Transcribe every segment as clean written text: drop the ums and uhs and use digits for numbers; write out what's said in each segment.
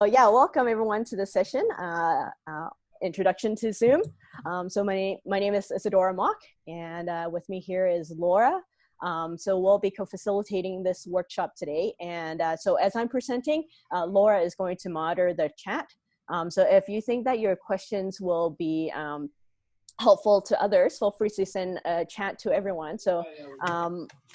Yeah, welcome everyone to the session, Introduction to Zoom. So my name is Isadora Mock, and with me here is Laura. So we'll be co-facilitating this workshop today. And so as I'm presenting, Laura is going to monitor the chat. So if you think that your questions will be helpful to others, feel free to send a chat to everyone. So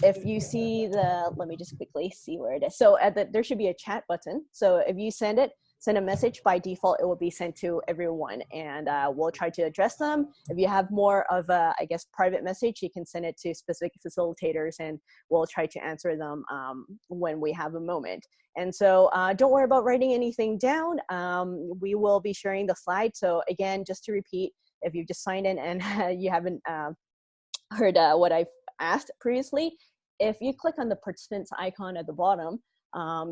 if you see let me just quickly see where it is. So there should be a chat button. So if you send a message, by default, it will be sent to everyone, and we'll try to address them. If you have more of a, I guess, private message, you can send it to specific facilitators, and we'll try to answer them when we have a moment. And so don't worry about writing anything down. We will be sharing the slides. So again, just to repeat, if you've just signed in and you haven't heard what I've asked previously, if you click on the participants icon at the bottom,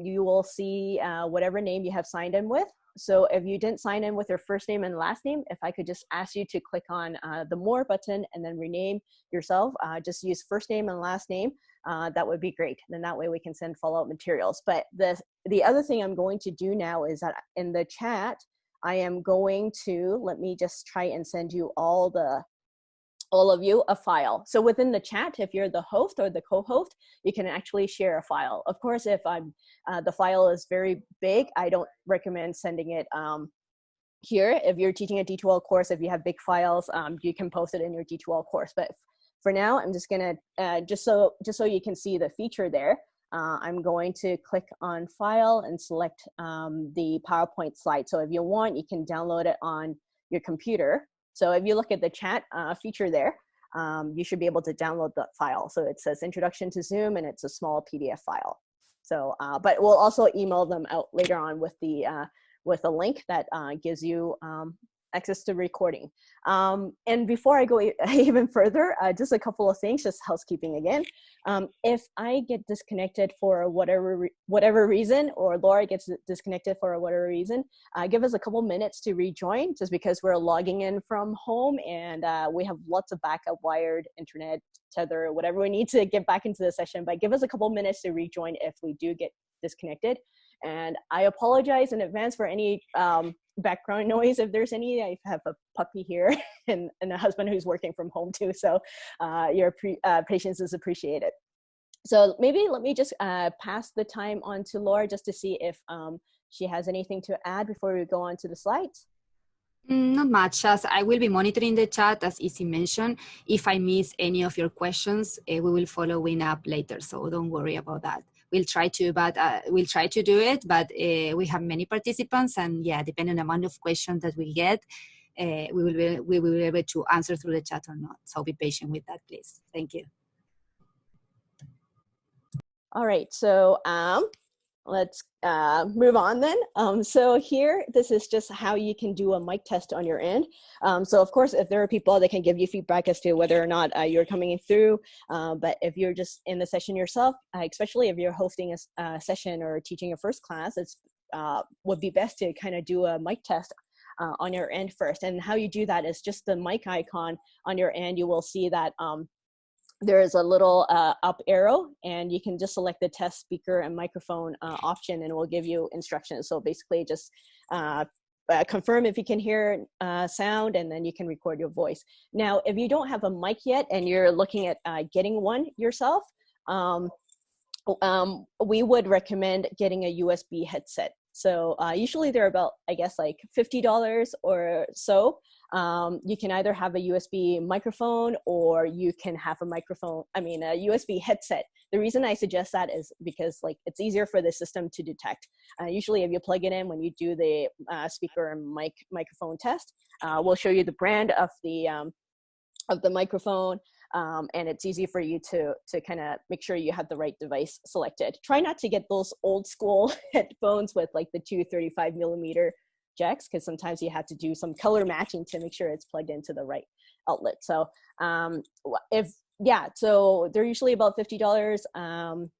you will see whatever name you have signed in with. So if you didn't sign in with your first name and last name, if I could just ask you to click on the More button and then rename yourself, just use first name and last name, that would be great. Then that way we can send follow-up materials. But the other thing I'm going to do now is that in the chat, I am going to, let me just try and send you all of you a file. So within the chat, if you're the host or the co-host, you can actually share a file. Of course, if the file is very big, I don't recommend sending it here. If you're teaching a D2L course, if you have big files, you can post it in your D2L course. But for now, I'm just gonna, just so you can see the feature there, I'm going to click on File and select the PowerPoint slide. So if you want, you can download it on your computer. So if you look at the chat feature there, you should be able to download the file. So it says Introduction to Zoom, and it's a small PDF file. So, but we'll also email them out later on with a link that gives you access to recording. And before I go even further, just a couple of things, just housekeeping again. If I get disconnected for whatever reason, or Laura gets disconnected for whatever reason, give us a couple minutes to rejoin, just because we're logging in from home, and we have lots of backup wired internet, tether, whatever we need to get back into the session. But give us a couple minutes to rejoin if we do get disconnected. And I apologize in advance for any background noise, if there's any. I have a puppy here and a husband who's working from home too, so your patience is appreciated. So maybe let me just pass the time on to Laura, just to see if she has anything to add before we go on to the slides. Not much, as I will be monitoring the chat, as Izzy mentioned. If I miss any of your questions, we will follow up later, so don't worry about that. We'll try to do it, but we have many participants, and yeah, depending on the amount of questions that we get, we will be able to answer through the chat or not. So be patient with that, please. Thank you. All right, so let's move on then. So here, this is just how you can do a mic test on your end. So of course, if there are people that can give you feedback as to whether or not you're coming through, but if you're just in the session yourself, especially if you're hosting a session or teaching a first class, it's would be best to kind of do a mic test on your end first. And how you do that is just the mic icon on your end. You will see that there is a little up arrow, and you can just select the test speaker and microphone option, and it will give you instructions. So basically just confirm if you can hear sound, and then you can record your voice. Now, if you don't have a mic yet and you're looking at getting one yourself, we would recommend getting a USB headset. So usually they're about, I guess, like $50 or so. You can either have a USB microphone, or you can have a USB headset. The reason I suggest that is because it's easier for the system to detect. Usually if you plug it in when you do the speaker and microphone test, we'll show you the brand of the microphone. And it's easy for you to kind of make sure you have the right device selected. Try not to get those old school headphones with like the 235mm jacks, because sometimes you have to do some color matching to make sure it's plugged into the right outlet. So so they're usually about $50.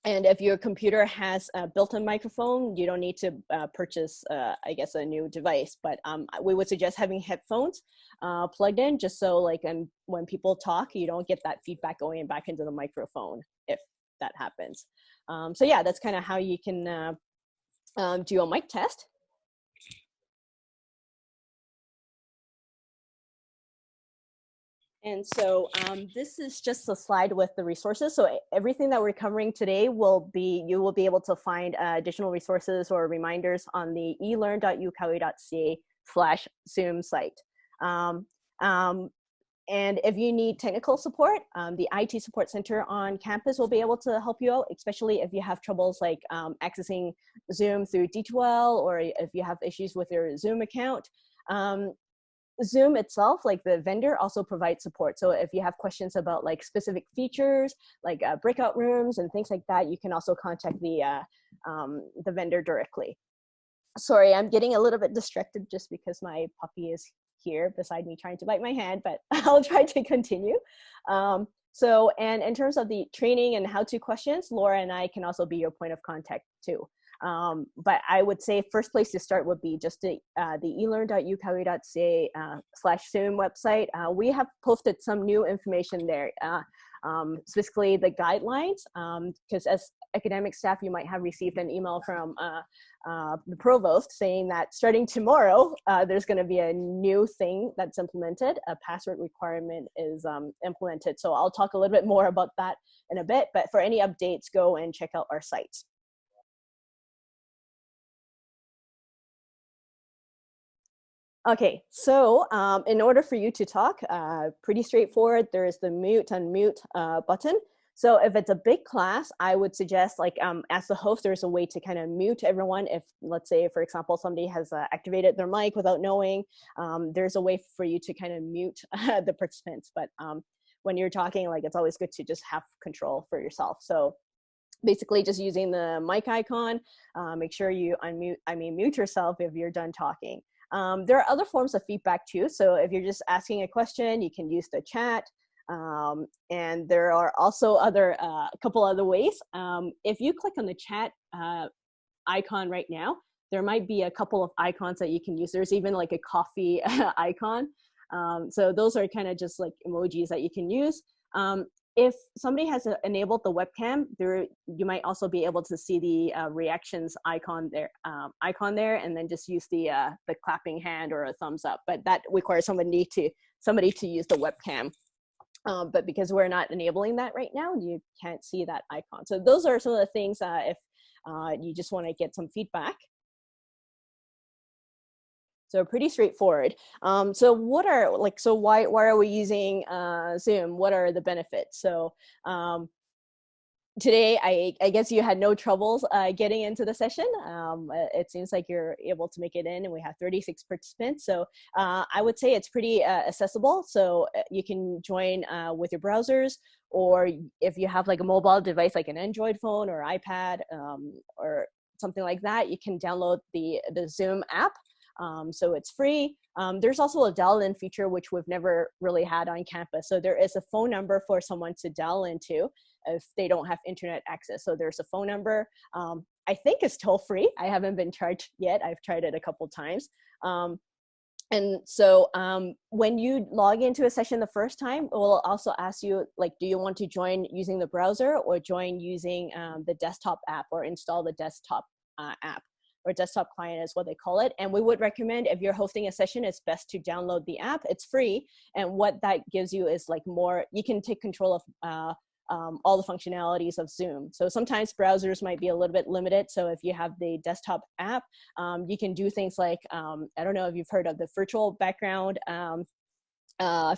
And if your computer has a built-in microphone, you don't need to purchase, I guess, a new device. But we would suggest having headphones plugged in, just so when people talk, you don't get that feedback going back into the microphone if that happens. So yeah, that's kind of how you can do a mic test. And so this is just a slide with the resources. So everything that we're covering today you will be able to find additional resources or reminders on the elearn.ucali.ca/Zoom site. And if you need technical support, the IT support center on campus will be able to help you out, especially if you have troubles like accessing Zoom through D2L, or if you have issues with your Zoom account. Zoom itself, like the vendor, also provides support. So if you have questions about like specific features, like breakout rooms and things like that, you can also contact the vendor directly. Sorry, I'm getting a little bit distracted just because my puppy is here beside me trying to bite my hand, but I'll try to continue. And in terms of the training and how-to questions, Laura and I can also be your point of contact too. But I would say first place to start would be just the elearn.ucali.ca/Zoom website. We have posted some new information there, specifically the guidelines, because as academic staff, you might have received an email from the provost saying that starting tomorrow, there's going to be a new thing that's implemented. A password requirement is implemented. So I'll talk a little bit more about that in a bit, but for any updates, go and check out our sites. Okay, so in order for you to talk, pretty straightforward, there's the mute, unmute button. So if it's a big class, I would suggest like as the host, there's a way to kind of mute everyone. If let's say, for example, somebody has activated their mic without knowing, there's a way for you to kind of mute the participants. But when you're talking, like it's always good to just have control for yourself. So basically just using the mic icon, make sure you mute yourself if you're done talking. There are other forms of feedback too. So if you're just asking a question, you can use the chat. And there are also a couple other ways. If you click on the chat icon right now, there might be a couple of icons that you can use. There's even like a coffee icon. So those are kind of just like emojis that you can use. If somebody has enabled the webcam, you might also be able to see the reactions icon there, and then just use the clapping hand or a thumbs up. But that requires somebody to use the webcam. But because we're not enabling that right now, you can't see that icon. So those are some of the things if you just want to get some feedback. So pretty straightforward. So why are we using Zoom? What are the benefits? So today, I guess you had no troubles getting into the session. It seems like you're able to make it in, and we have 36 participants. So I would say it's pretty accessible. So you can join with your browsers, or if you have like a mobile device, like an Android phone or iPad or something like that, you can download the Zoom app. So it's free. There's also a dial-in feature, which we've never really had on campus. So there is a phone number for someone to dial into if they don't have internet access. So there's a phone number. I think it's toll-free. I haven't been charged yet. I've tried it a couple times. And so when you log into a session the first time, it will also ask you, like, do you want to join using the browser or join using the desktop app, or install the desktop app? Or desktop client is what they call it. And we would recommend, if you're hosting a session, it's best to download the app. It's free. And what that gives you is like you can take control of all the functionalities of Zoom. So sometimes browsers might be a little bit limited. So if you have the desktop app, you can do things like, I don't know if you've heard of the virtual background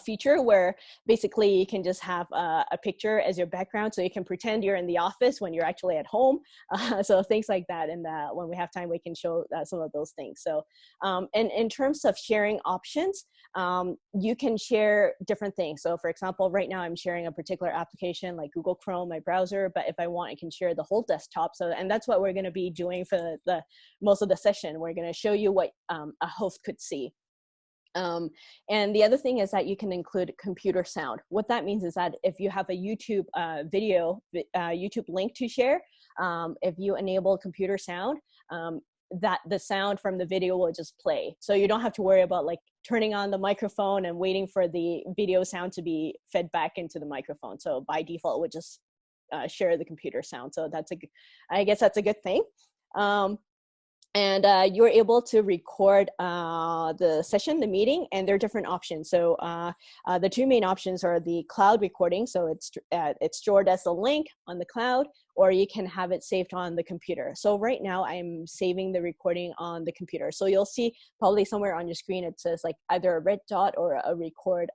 feature, where basically you can just have a picture as your background, so you can pretend you're in the office when you're actually at home. So things like that, and when we have time, we can show some of those things. So and in terms of sharing options, you can share different things. So for example, right now I'm sharing a particular application like Google Chrome, my browser, but if I want, I can share the whole desktop. So, and that's what we're going to be doing for the most of the session. We're going to show you what a host could see. And the other thing is that you can include computer sound. What that means is that if you have a YouTube YouTube link to share, if you enable computer sound, that the sound from the video will just play. So you don't have to worry about like turning on the microphone and waiting for the video sound to be fed back into the microphone. So by default, it would just share the computer sound. So I guess that's a good thing. And you're able to record the session, the meeting, and there are different options. So the two main options are the cloud recording. So it's stored as a link on the cloud, or you can have it saved on the computer. So right now I'm saving the recording on the computer. So you'll see probably somewhere on your screen, it says like either a red dot or a record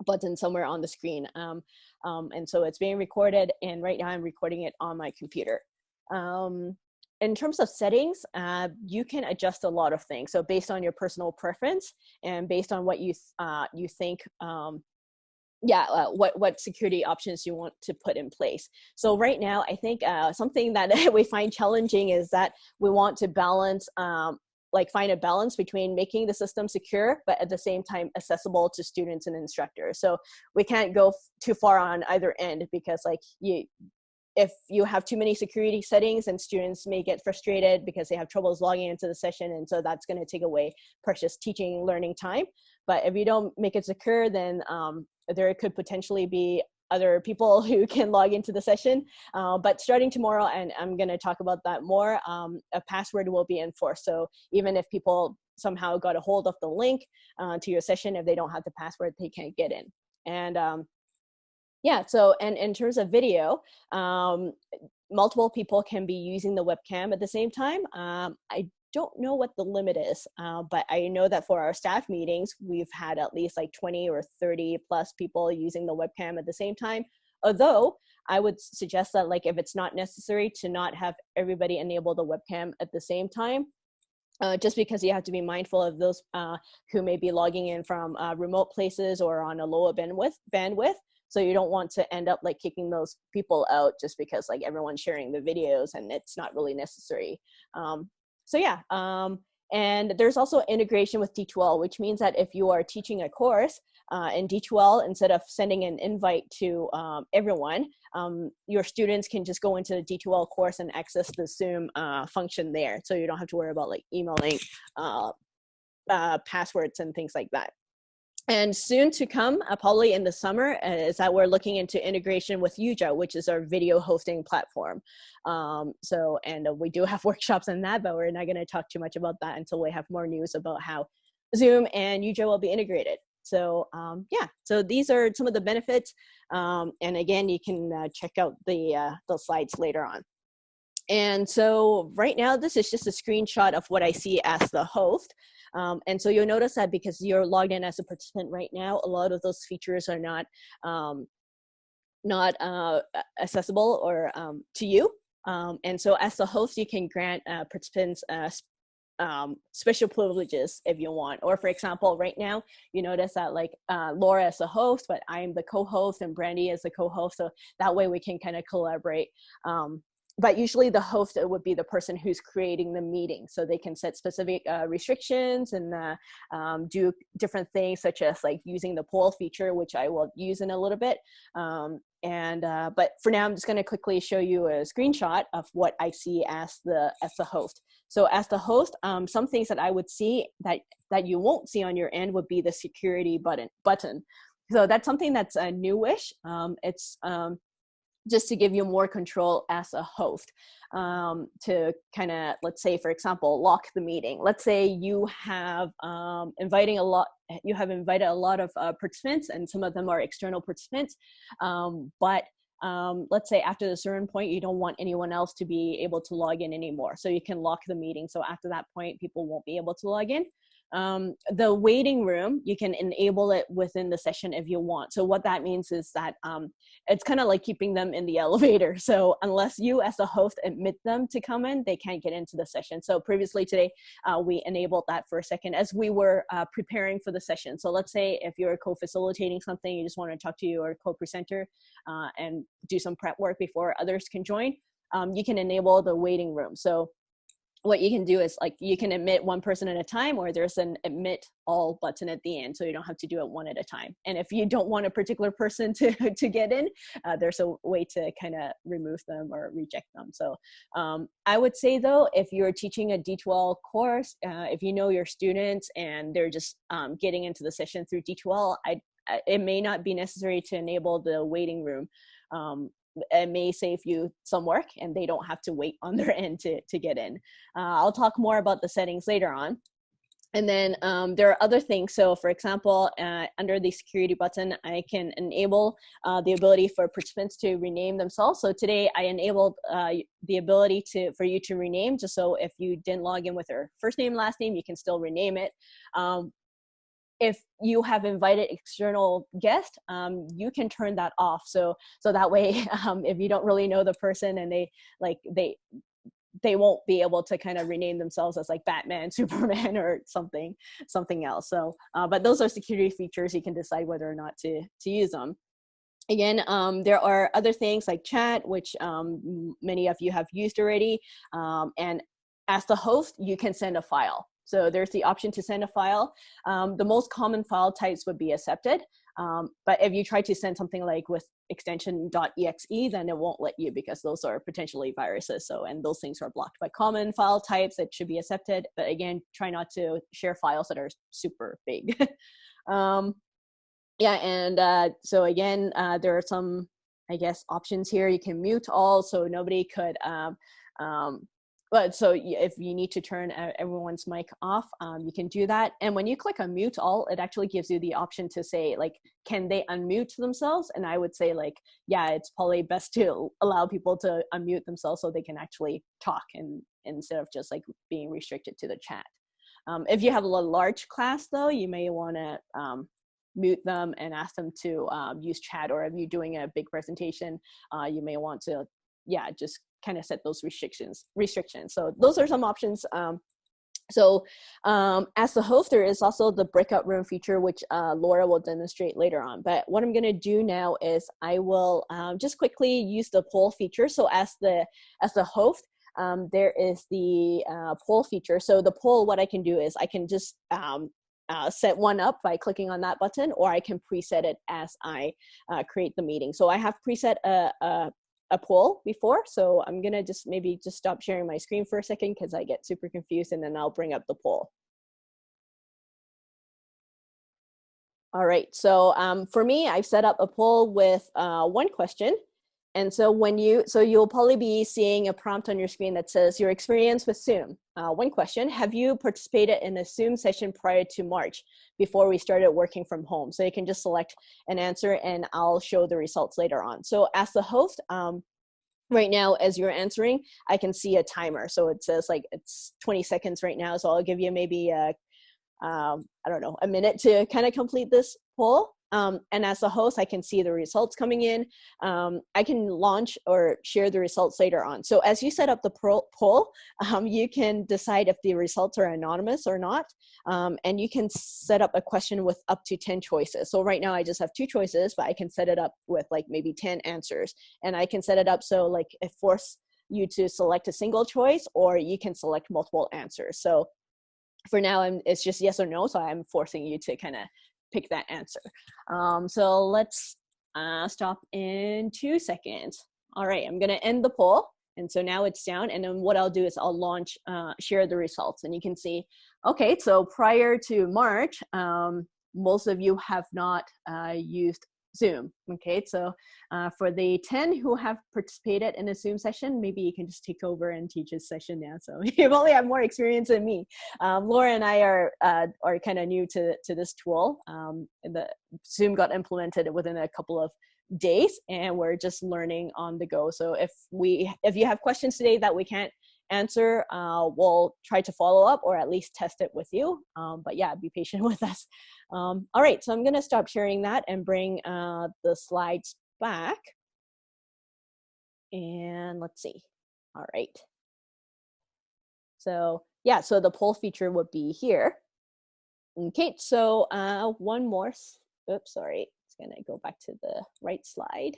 button somewhere on the screen. And so it's being recorded, and right now I'm recording it on my computer. In terms of settings, you can adjust a lot of things. So based on your personal preference and based on what you think, what security options you want to put in place. So right now, I think something that we find challenging is that we want to balance, find a balance between making the system secure, but at the same time accessible to students and instructors. So we can't go too far on either end, because if you have too many security settings, and students may get frustrated because they have troubles logging into the session, and so that's going to take away precious teaching and learning time. But if you don't make it secure, then there could potentially be other people who can log into the session. But starting tomorrow, and I'm going to talk about that more, a password will be enforced. So even if people somehow got a hold of the link to your session, if they don't have the password, they can't get in. And so, and in terms of video, multiple people can be using the webcam at the same time. I don't know what the limit is, but I know that for our staff meetings, we've had at least like 20 or 30 plus people using the webcam at the same time. Although I would suggest that, like, if it's not necessary, to not have everybody enable the webcam at the same time. Just because you have to be mindful of those who may be logging in from remote places or on a lower bandwidth. So you don't want to end up like kicking those people out just because like everyone's sharing the videos and it's not really necessary. And there's also integration with D2L, which means that if you are teaching a course in D2L, instead of sending an invite to everyone, your students can just go into the D2L course and access the Zoom function there. So you don't have to worry about like emailing passwords and things like that. And soon to come, probably in the summer, is that we're looking into integration with Yuja, which is our video hosting platform. We do have workshops on that, but we're not going to talk too much about that until we have more news about how Zoom and Yuja will be integrated. So so these are some of the benefits. And again, you can check out the slides later on. And so right now, this is just a screenshot of what I see as the host. And so you'll notice that because you're logged in as a participant right now, a lot of those features are not accessible or to you. And so as the host, you can grant participants special privileges if you want. Or for example, right now, you notice that like Laura is the host, but I'm the co-host and Brandy is the co-host. So that way we can kind of collaborate. But usually the host would be the person who's creating the meeting. So they can set specific restrictions and do different things, such as like using the poll feature, which I will use in a little bit. But for now, I'm just going to quickly show you a screenshot of what I see as the host. So as the host, some things that I would see that you won't see on your end would be the security button. So that's something that's newish. It's just to give you more control as a host, to kind of, let's say, for example, lock the meeting. Let's say you have invited a lot of participants, and some of them are external participants, but let's say after a certain point, you don't want anyone else to be able to log in anymore. So you can lock the meeting. So after that point, people won't be able to log in. The waiting room, you can enable it within the session if you want. So what that means is that it's kind of like keeping them in the elevator. So unless you as a host admit them to come in, they can't get into the session. So previously today, we enabled that for a second as we were preparing for the session. So let's say if you're co-facilitating something, you just want to talk to your co-presenter and do some prep work before others can join, you can enable the waiting room. So what you can do is like you can admit one person at a time, or there's an admit all button at the end, so you don't have to do it one at a time. And if you don't want a particular person to get in, there's a way to kind of remove them or reject them. So I would say though, if you're teaching a D2L course, if you know your students and they're just getting into the session through D2L, it may not be necessary to enable the waiting room it may save you some work and they don't have to wait on their end to get in. I'll talk more about the settings later on. And then there are other things. So for example, under the security button, I can enable the ability for participants to rename themselves. So today I enabled the ability for you to rename, just so if you didn't log in with your first name, last name, you can still rename it. If you have invited external guests, you can turn that off. So that way, if you don't really know the person and they won't be able to kind of rename themselves as like Batman, Superman, or something else. So, but those are security features. You can decide whether or not to use them. Again, there are other things like chat, which many of you have used already. And as the host, you can send a file. So there's the option to send a file. The most common file types would be accepted. But if you try to send something like with extension .exe, then it won't let you because those are potentially viruses. So, and those things are blocked by common file types that should be accepted. But again, try not to share files that are super big. Yeah, and so again, there are some, I guess, options here. You can mute all, so nobody could, but so if you need to turn everyone's mic off, you can do that. And when you click on mute all, it actually gives you the option to say, like, can they unmute themselves? And I would say, like, yeah, it's probably best to allow people to unmute themselves so they can actually talk, and instead of just like being restricted to the chat. If you have a large class though, you may want to mute them and ask them to use chat, or if you're doing a big presentation, you may want to, yeah, just kind of set those restrictions. So those are some options. As the host, there is also the breakout room feature, which Laura will demonstrate later on. But what I'm going to do now is I will just quickly use the poll feature. So as the host, there is the poll feature. So the poll, what I can do is I can just set one up by clicking on that button, or I can preset it as I create the meeting. So I have preset a poll before, so I'm gonna just maybe stop sharing my screen for a second because I get super confused, and then I'll bring up the poll. All right, so for me, I've set up a poll with one question. And so you'll probably be seeing a prompt on your screen that says your experience with Zoom. One question: have you participated in a Zoom session prior to March, before we started working from home? So you can just select an answer and I'll show the results later on. So as the host, right now, as you're answering, I can see a timer. So it says like it's 20 seconds right now. So I'll give you maybe I don't know, a minute to kind of complete this poll. And as the host, I can see the results coming in. I can launch or share the results later on. So as you set up the poll, you can decide if the results are anonymous or not. And you can set up a question with up to 10 choices. So right now I just have 2 choices, but I can set it up with like maybe 10 answers. And I can set it up so like it forces you to select a single choice, or you can select multiple answers. So for now, it's just yes or no. So I'm forcing you to kind of pick that answer. So let's stop in 2 seconds. All right, I'm gonna end the poll. And so now it's down, and then what I'll do is I'll launch, share the results, and you can see, okay, so prior to March, most of you have not used Zoom. Okay, so for the 10 who have participated in a Zoom session, maybe you can just take over and teach a session now. So you probably have more experience than me. Laura and I are kind of new to this tool. The Zoom got implemented within a couple of days, and we're just learning on the go. So if you have questions today that we can't answer, we'll try to follow up or at least test it with you. But yeah, be patient with us. All right, so I'm gonna stop sharing that and bring the slides back. And let's see. All right. So yeah, so the poll feature would be here. Okay, so one more, oops, sorry. It's gonna go back to the right slide.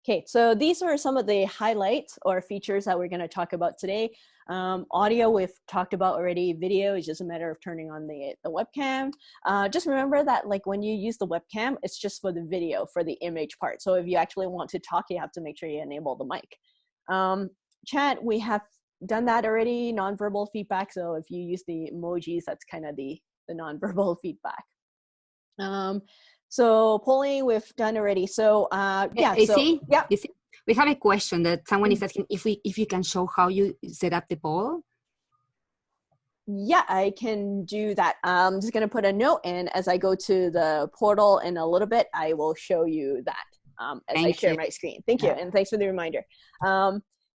Okay, so these are some of the highlights or features that we're going to talk about today. Audio, we've talked about already. Video is just a matter of turning on the webcam. Just remember that like when you use the webcam, it's just for the video, for the image part. So if you actually want to talk, you have to make sure you enable the mic. Chat, we have done that already, nonverbal feedback. So if you use the emojis, that's kind of the nonverbal feedback. So polling we've done already. So yeah, so yeah. You see, we have a question that someone is asking if you can show how you set up the poll. Yeah, I can do that. I'm just going to put a note, and as I go to the portal in a little bit, I will show you that as I share my screen. Thank you, and thanks for the reminder.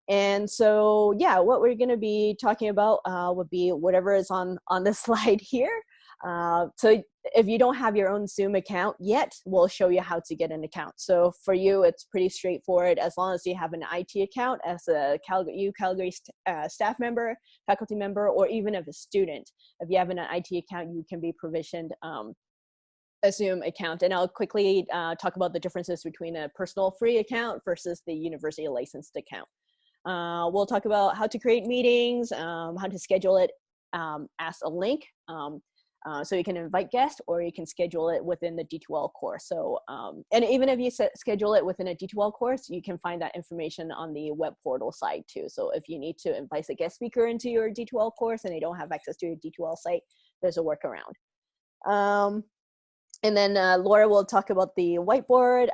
And so, yeah, what we're going to be talking about would be whatever is on the slide here. So if you don't have your own Zoom account yet, we'll show you how to get an account. So for you, it's pretty straightforward as long as you have an IT account as a Calgary staff member, faculty member, or even as a student. If you have an IT account, you can be provisioned a Zoom account. And I'll quickly talk about the differences between a personal free account versus the university licensed account. We'll talk about how to create meetings, how to schedule it as a link. So you can invite guests or you can schedule it within the D2L course. So, and even if you schedule it within a D2L course, you can find that information on the web portal side too. So if you need to invite a guest speaker into your D2L course and they don't have access to your D2L site, there's a workaround. And then Laura will talk about the whiteboard,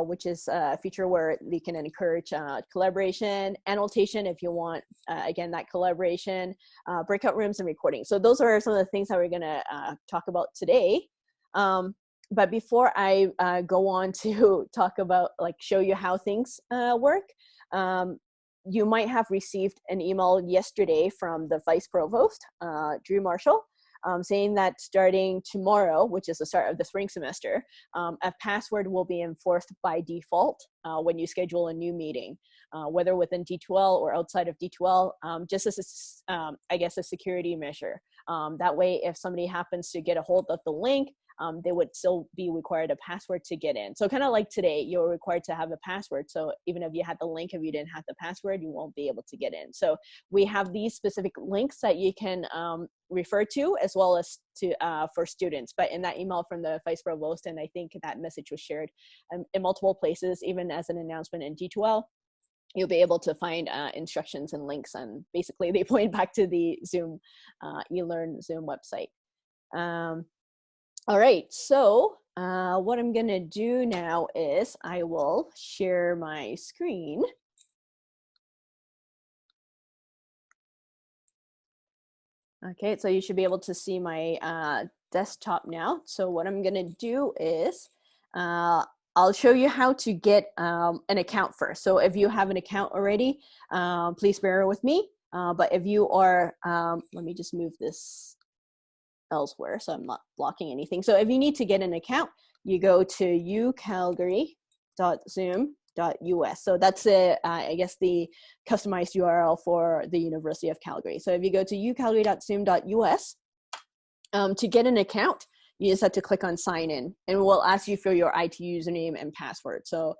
which is a feature where you can encourage collaboration, annotation if you want, again, that collaboration, breakout rooms and recording. So those are some of the things that we're gonna talk about today. But before I go on to talk about, show you how things work, you might have received an email yesterday from the Vice Provost, Drew Marshall, saying that starting tomorrow, which is the start of the spring semester, a password will be enforced by default when you schedule a new meeting, whether within D2L or outside of D2L, just as, I guess, a security measure. That way, if somebody happens to get a hold of the link, they would still be required a password to get in. So kind of like today, you're required to have a password. So even if you had the link, if you didn't have the password, you won't be able to get in. So we have these specific links that you can refer to, as well as to for students. But in that email from the Vice Provost, and I think that message was shared in multiple places, even as an announcement in D2L, you'll be able to find instructions and links, and basically they point back to the Zoom, eLearn Zoom website. All right, so what I'm gonna do now is I will share my screen. Okay, so you should be able to see my desktop now. So what I'm gonna do is I'll show you how to get an account first. So if you have an account already, please bear with me. But if you are, let me just move this elsewhere so I'm not blocking anything. So if you need to get an account, you go to ucalgary.zoom.us. So that's I guess the customized URL for the University of Calgary. So if you go to ucalgary.zoom.us, to get an account, you just have to click on sign in, and we'll ask you for your IT username and password. So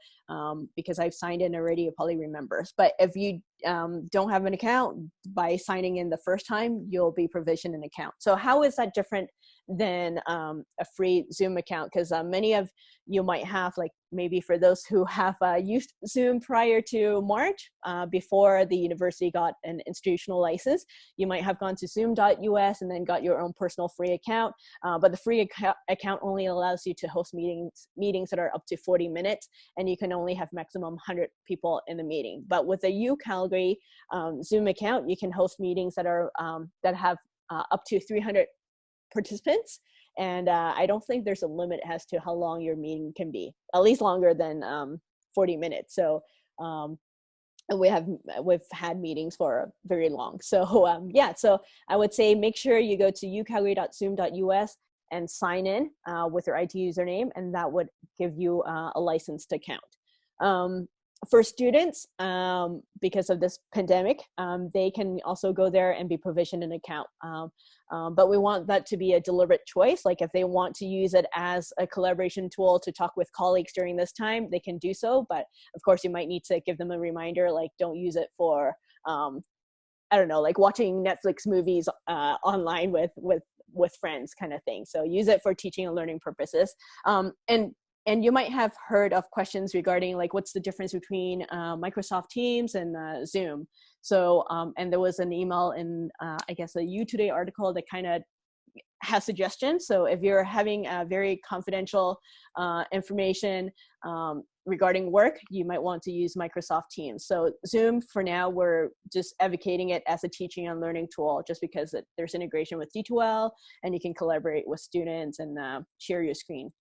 because I've signed in already, you probably remember. But if you don't have an account, by signing in the first time, you'll be provisioned an account. So how is that different than a free Zoom account? Because many of you might have, like maybe for those who have used Zoom prior to March, before the university got an institutional license, you might have gone to zoom.us and then got your own personal free account. But the free account only allows you to host meetings that are up to 40 minutes, and you can only have maximum 100 people in the meeting. But with a UCalgary Zoom account, you can host meetings that are that have up to 300 participants, and I don't think there's a limit as to how long your meeting can be, at least longer than 40 minutes. So and we've had meetings for very long. So yeah, so I would say make sure you go to ucalgary.zoom.us and sign in with your IT username, and that would give you a licensed account. For students, because of this pandemic, they can also go there and be provisioned an account. But we want that to be a deliberate choice. Like if they want to use it as a collaboration tool to talk with colleagues during this time, they can do so. But of course, you might need to give them a reminder, like don't use it for, I don't know, like watching Netflix movies online with friends kind of thing. So use it for teaching and learning purposes. And you might have heard of questions regarding like, what's the difference between Microsoft Teams and Zoom? So, and there was an email in, I guess, a U Today article that kind of has suggestions. So if you're having very confidential information regarding work, you might want to use Microsoft Teams. So Zoom, for now, we're just advocating it as a teaching and learning tool, just because there's integration with D2L, and you can collaborate with students and share your screen.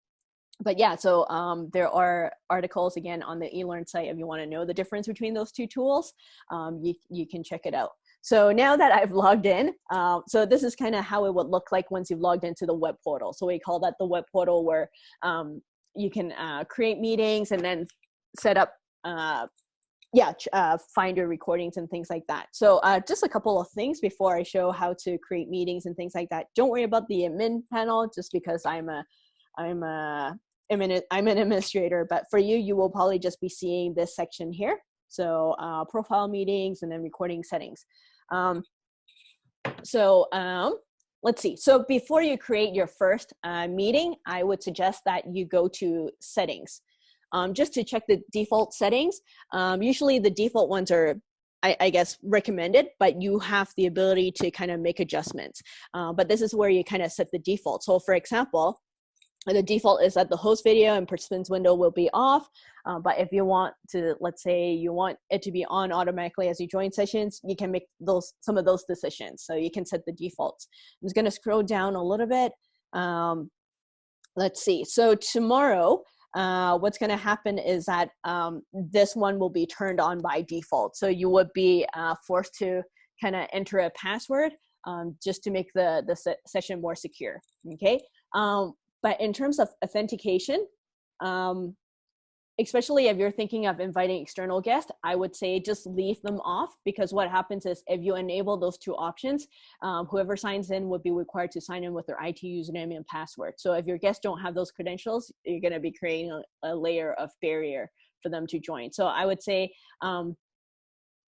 But yeah, so there are articles, again, on the eLearn site. If you want to know the difference between those two tools, you can check it out. So now that I've logged in, so this is kind of how it would look like once you've logged into the web portal. So we call that the web portal, where you can create meetings and then set up, find your recordings and things like that. So just a couple of things before I show how to create meetings and things like that. Don't worry about the admin panel, just because I'm an administrator, but for you, you will probably just be seeing this section here. So profile meetings and then recording settings. Let's see. So before you create your first meeting, I would suggest that you go to settings, just to check the default settings. Usually the default ones are, I guess, recommended, but you have the ability to kind of make adjustments. But this is where you kind of set the default. So for example, the default is that the host video and participants window will be off. But if you want to, let's say you want it to be on automatically as you join sessions, you can make some of those decisions. So you can set the defaults. I'm just going to scroll down a little bit. Let's see. So tomorrow, what's going to happen is that this one will be turned on by default. So you would be forced to kind of enter a password just to make the session more secure. Okay. But in terms of authentication, especially if you're thinking of inviting external guests, I would say just leave them off, because what happens is if you enable those two options, whoever signs in would be required to sign in with their IT username and password. So if your guests don't have those credentials, you're going to be creating a layer of barrier for them to join. So I would say,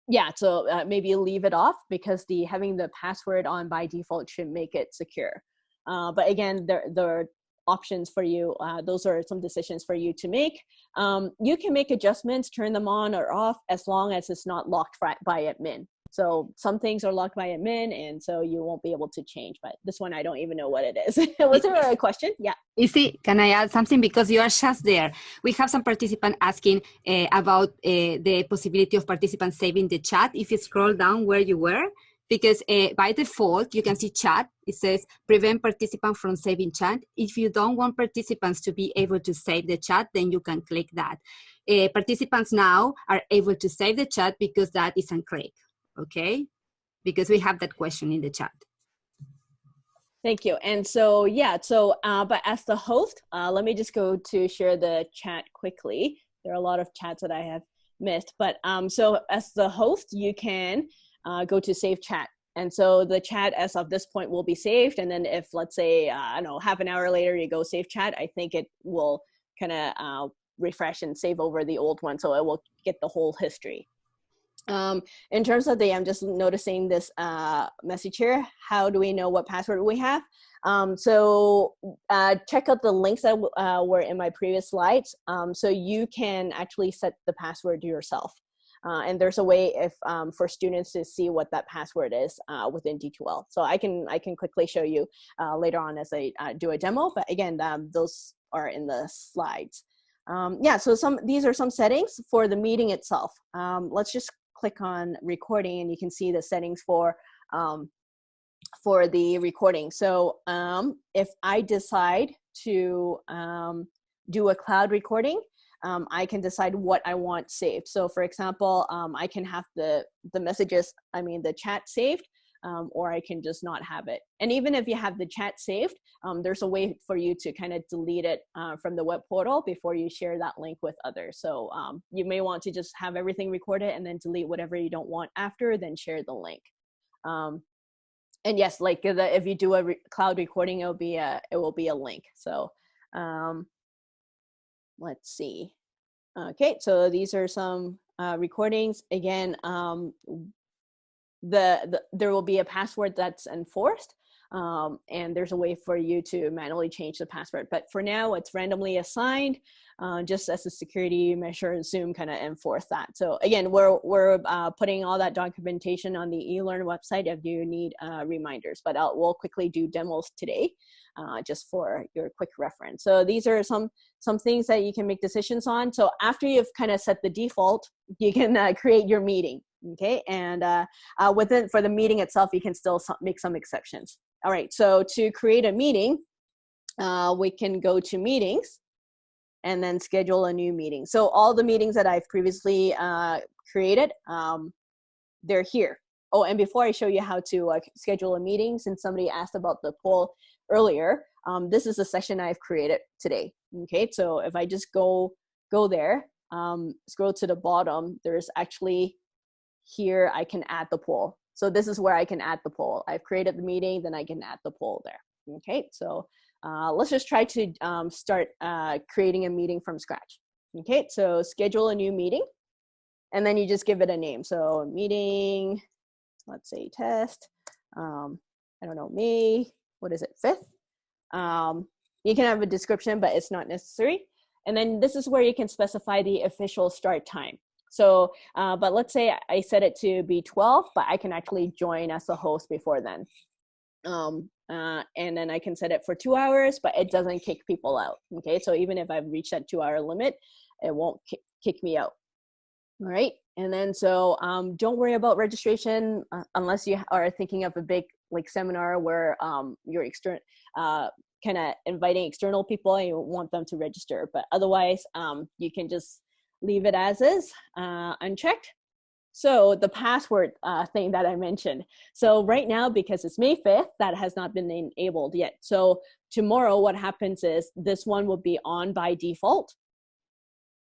maybe leave it off, because having the password on by default should make it secure. But again, there are options for you. Those are some decisions for you to make. You can make adjustments, turn them on or off, as long as it's not locked by admin. So some things are locked by admin, and so you won't be able to change. But this one, I don't even know what it is. Was there a question? Yeah. Issy, can I add something? Because you are just there. We have some participant asking about the possibility of participants saving the chat. If you scroll down where you were, because by default, you can see chat. It says prevent participants from saving chat. If you don't want participants to be able to save the chat, then you can click that. Participants now are able to save the chat because that is unclicked, okay? Because we have that question in the chat. Thank you. And so, but as the host, let me just go to share the chat quickly. There are a lot of chats that I have missed, but so as the host, you can go to save chat. And so the chat as of this point will be saved. And then if, let's say, I don't know, half an hour later you go save chat, I think it will kind of refresh and save over the old one. So it will get the whole history. In terms of I'm just noticing this message here. How do we know what password we have? So check out the links that were in my previous slides. So you can actually set the password yourself. And there's a way for students to see what that password is within D2L. So I can quickly show you later on as I do a demo. But again, those are in the slides. So these are some settings for the meeting itself. Let's just click on recording, and you can see the settings for the recording. So if I decide to do a cloud recording, I can decide what I want saved. So for example, I can have the messages, the chat saved, or I can just not have it. And even if you have the chat saved, there's a way for you to kind of delete it from the web portal before you share that link with others. So you may want to just have everything recorded and then delete whatever you don't want after, then share the link. And yes, like if you do a cloud recording, it will be a link. So let's see. Okay, so these are some recordings. Again, there will be a password that's enforced. and there's a way for you to manually change the password. But for now, it's randomly assigned, just as a security measure. Zoom kind of enforce that. So again, we're putting all that documentation on the eLearn website if you need reminders, but we'll quickly do demos today, just for your quick reference. So these are some things that you can make decisions on. So after you've kind of set the default, you can create your meeting. Okay, and for the meeting itself, you can still make some exceptions. All right, so to create a meeting, we can go to meetings and then schedule a new meeting. So all the meetings that I've previously created, they're here. Oh, and before I show you how to schedule a meeting, since somebody asked about the poll earlier, this is the session I've created today. Okay, so if I just go there, scroll to the bottom, there's actually here I can add the poll. So this is where I can add the poll. I've created the meeting, then I can add the poll there. Okay, so let's just try to start creating a meeting from scratch. Okay, so schedule a new meeting, and then you just give it a name. So meeting, let's say test, I don't know, May, what is it, 5th? You can have a description, but it's not necessary. And then this is where you can specify the official start time. So, but let's say I set it to be 12, but I can actually join as a host before then. And then I can set it for 2 hours, but it doesn't kick people out. Okay, so even if I've reached that 2-hour limit, it won't kick me out. All right, and then so don't worry about registration unless you are thinking of a big seminar where you're kind of inviting external people and you want them to register. But otherwise, you can just leave it as is, unchecked. So the password thing that I mentioned. So right now, because it's May 5th, that has not been enabled yet. So tomorrow what happens is this one will be on by default.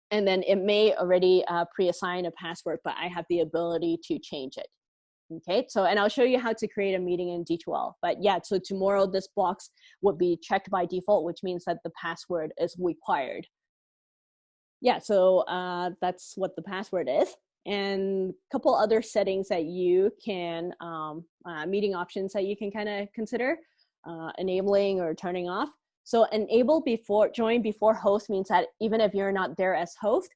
And then it may already pre-assign a password, but I have the ability to change it. Okay, so, and I'll show you how to create a meeting in D2L. But yeah, so tomorrow this box would be checked by default, which means that the password is required. Yeah, so that's what the password is. And a couple other settings that you can, meeting options that you can kind of consider, enabling or turning off. So enable join before host means that even if you're not there as host,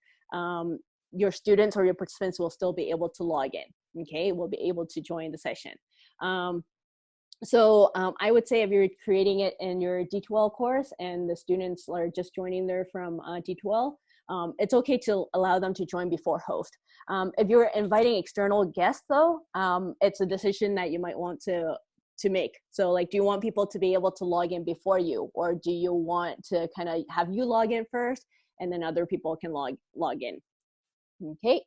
your students or your participants will still be able to log in, okay? Will be able to join the session. So I would say if you're creating it in your D2L course and the students are just joining there from D2L, it's okay to allow them to join before host. If you're inviting external guests though, it's a decision that you might want to make. So like, do you want people to be able to log in before you, or do you want to kind of have you log in first and then other people can log in? Okay.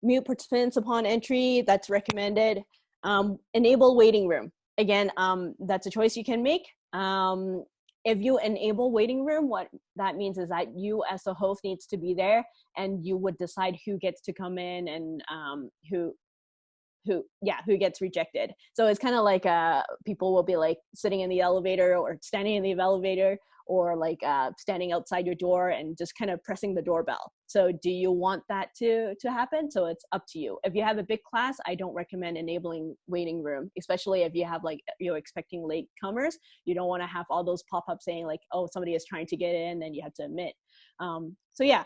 Mute participants upon entry, that's recommended. Enable waiting room. Again, that's a choice you can make. If you enable waiting room, what that means is that you as the host needs to be there and you would decide who gets to come in and who gets rejected. So it's kind of like people will be like sitting in the elevator or standing in the elevator or like standing outside your door and just kind of pressing the doorbell. So do you want that to happen? So it's up to you. If you have a big class, I don't recommend enabling waiting room, especially if you have like, you're expecting late comers. You don't want to have all those pop-ups saying like, oh, somebody is trying to get in and you have to admit. So yeah,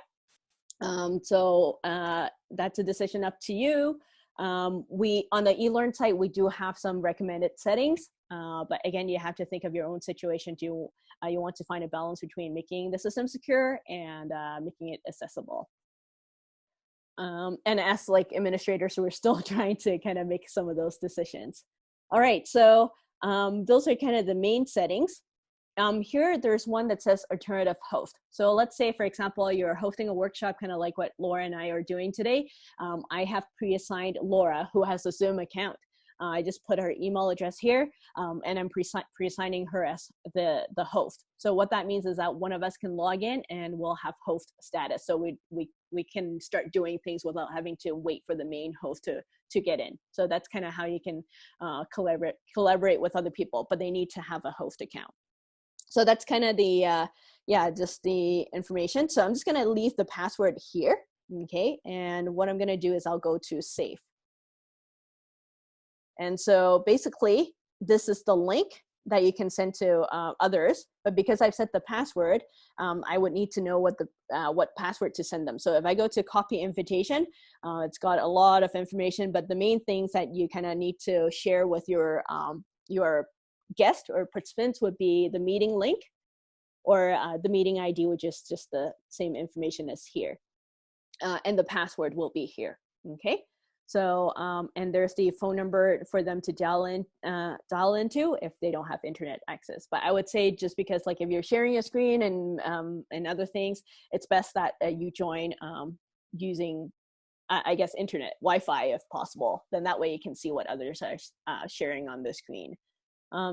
that's a decision up to you. On the eLearn site, we do have some recommended settings, but again, you have to think of your own situation. You want to find a balance between making the system secure and making it accessible. And as like administrators, we're still trying to kind of make some of those decisions. All right, so those are kind of the main settings. Here, there's one that says alternative host. So let's say, for example, you're hosting a workshop, kind of like what Laura and I are doing today. I have pre-assigned Laura, who has a Zoom account. I just put her email address here, and I'm pre-assigning her as the host. So what that means is that one of us can log in and we'll have host status. So we can start doing things without having to wait for the main host to get in. So that's kind of how you can collaborate with other people, but they need to have a host account. So that's kind of the, just the information. So I'm just gonna leave the password here, okay? And what I'm gonna do is I'll go to save. And so basically, this is the link that you can send to others. But because I've set the password, I would need to know what password to send them. So if I go to copy invitation, it's got a lot of information, but the main things that you kind of need to share with your guest or participants would be the meeting link, or the meeting ID, which is just the same information as here. And the password will be here, okay? So, and there's the phone number for them to dial into if they don't have internet access. But I would say, just because like if you're sharing a screen and other things, it's best that you join using, I guess, internet, Wi-Fi if possible. Then that way you can see what others are sharing on the screen.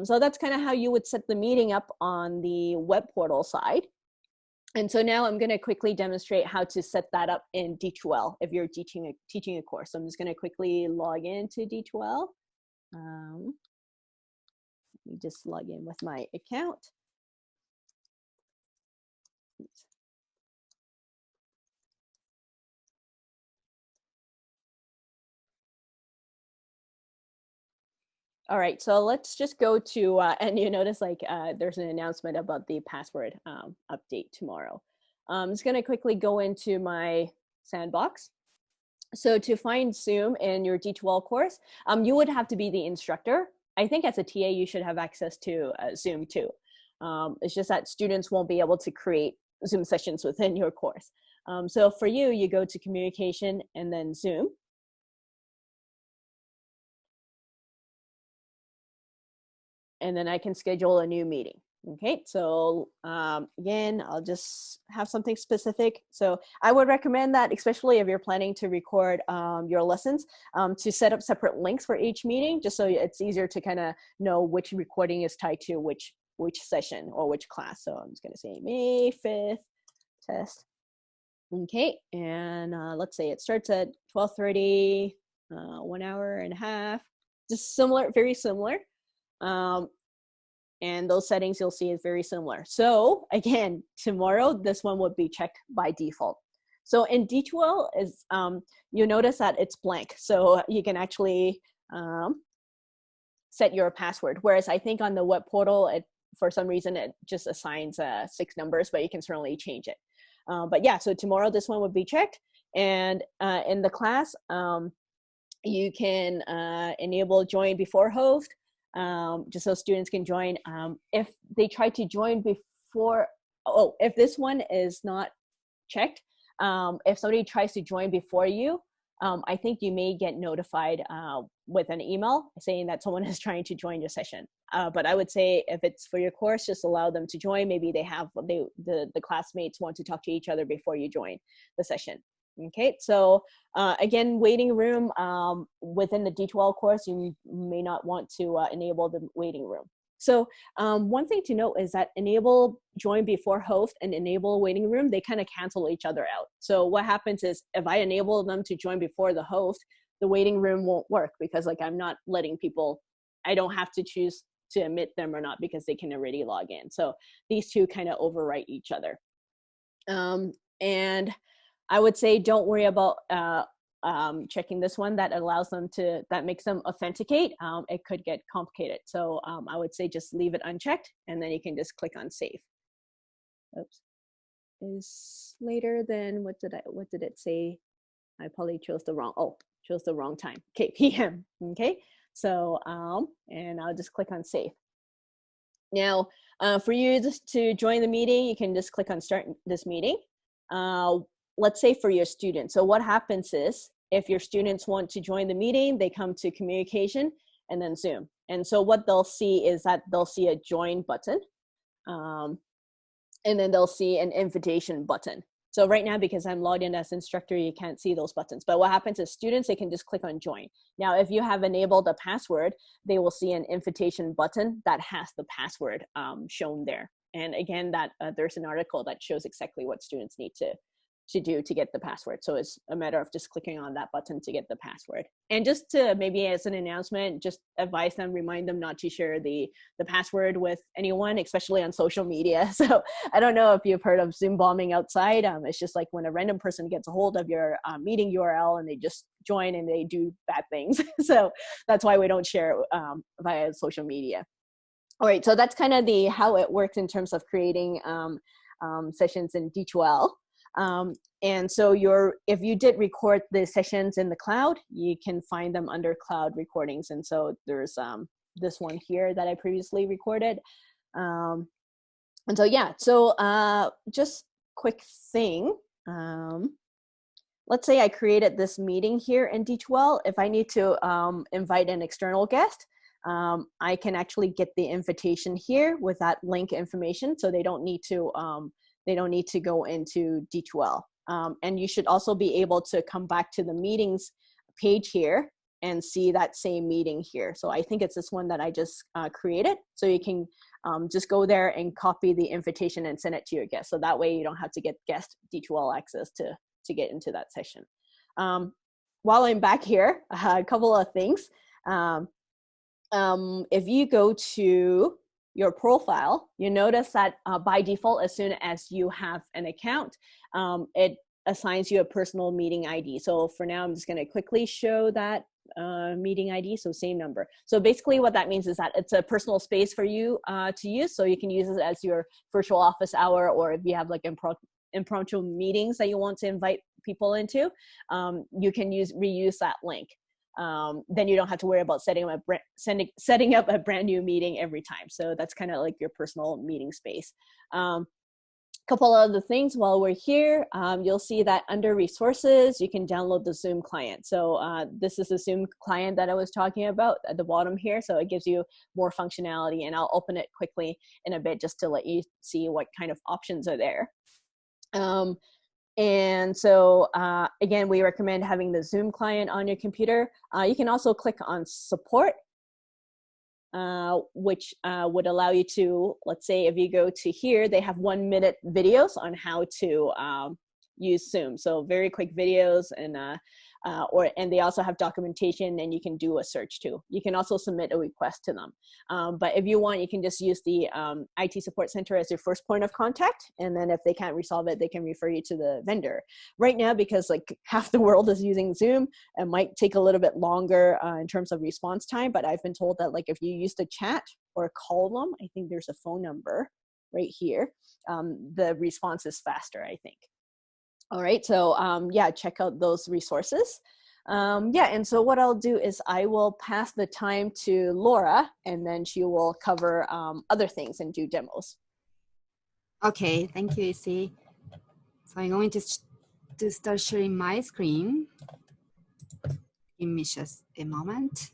So that's kind of how you would set the meeting up on the web portal side. And so now I'm going to quickly demonstrate how to set that up in D2L if you're teaching a course. So I'm just going to quickly log into D2L. Let me just log in with my account. Oops. All right, so let's just go to, and you notice like there's an announcement about the password update tomorrow. I'm just gonna quickly go into my sandbox. So to find Zoom in your D2L course, you would have to be the instructor. I think as a TA, you should have access to Zoom too. It's just that students won't be able to create Zoom sessions within your course. So for you, you go to communication and then Zoom. And then I can schedule a new meeting. Okay, so again, I'll just have something specific. So I would recommend that, especially if you're planning to record your lessons, to set up separate links for each meeting, just so it's easier to kind of know which recording is tied to which session or which class. So I'm just gonna say May 5th test. Okay, and let's say it starts at 12:30, 1 hour and a half, just similar, very similar. And those settings you'll see is very similar. So again, tomorrow, this one would be checked by default. So in D2L is, you notice that it's blank. So you can actually set your password. Whereas I think on the web portal, for some reason, it just assigns 6 numbers, but you can certainly change it. But yeah, so tomorrow this one would be checked. And in the class, you can enable join before host, just so students can join. If they try to join before, if this one is not checked, if somebody tries to join before you, I think you may get notified with an email saying that someone is trying to join your session. But I would say if it's for your course, just allow them to join. Maybe the classmates want to talk to each other before you join the session. Okay, so again, waiting room, within the D2L course, you may not want to enable the waiting room. So one thing to note is that enable join before host and enable waiting room, they kind of cancel each other out. So what happens is if I enable them to join before the host, the waiting room won't work because like I'm not letting people, I don't have to choose to admit them or not because they can already log in. So these two kind of overwrite each other. And I would say don't worry about checking this one that allows them to, that makes them authenticate. It could get complicated. So I would say just leave it unchecked and then you can just click on save. Oops. Is later than, what did it say? I probably chose the wrong time. Okay, PM, okay? So, and I'll just click on save. Now, for you just to join the meeting, you can just click on start this meeting. Let's say for your students. So what happens is if your students want to join the meeting, they come to communication and then Zoom. And so what they'll see is that they'll see a join button, and then they'll see an invitation button. So right now, because I'm logged in as instructor, you can't see those buttons. But what happens is students, they can just click on join. Now, if you have enabled a password, they will see an invitation button that has the password shown there. And again, that there's an article that shows exactly what students need to do to get the password. So it's a matter of just clicking on that button to get the password. And just to maybe as an announcement, just advise them, remind them not to share the password with anyone, especially on social media. So I don't know if you've heard of Zoom bombing outside. It's just like when a random person gets a hold of your meeting URL and they just join and they do bad things. So that's why we don't share via social media. All right, so that's kind of how it works in terms of creating sessions in D2L. And so if you did record the sessions in the cloud, you can find them under cloud recordings. And so there's this one here that I previously recorded. And so, yeah, so just quick thing. Let's say I created this meeting here in D2L. If I need to invite an external guest, I can actually get the invitation here with that link information. So they don't need to go into D2L. And you should also be able to come back to the meetings page here and see that same meeting here. So I think it's this one that I just created. So you can just go there and copy the invitation and send it to your guest. So that way you don't have to get guest D2L access to get into that session. While I'm back here, a couple of things. If you go to your profile, you notice that by default, as soon as you have an account, it assigns you a personal meeting ID. So for now, I'm just going to quickly show that meeting ID, so same number. So basically what that means is that it's a personal space for you to use, so you can use it as your virtual office hour, or if you have like impromptu meetings that you want to invite people into, you can reuse that link. Then you don't have to worry about setting up a brand new meeting every time. So that's kind of like your personal meeting space. Couple of other things while we're here, you'll see that under resources, you can download the Zoom client. So this is the Zoom client that I was talking about at the bottom here. So it gives you more functionality, and I'll open it quickly in a bit just to let you see what kind of options are there. And so again, we recommend having the Zoom client on your computer. You can also click on support, which would allow you to, let's say if you go to here, they have 1-minute videos on how to use Zoom. So very quick videos, and they also have documentation, and you can do a search too. You can also submit a request to them. But if you want, you can just use the IT support center as your first point of contact. And then if they can't resolve it, they can refer you to the vendor. Right now, because like half the world is using Zoom, it might take a little bit longer in terms of response time. But I've been told that like if you use the chat or call them, I think there's a phone number right here, the response is faster, I think. All right, so yeah, check out those resources. Yeah, and so what I'll do is I will pass the time to Laura, and then she will cover other things and do demos. Okay, thank you, Izzy. So I'm going to start sharing my screen. Give me just a moment.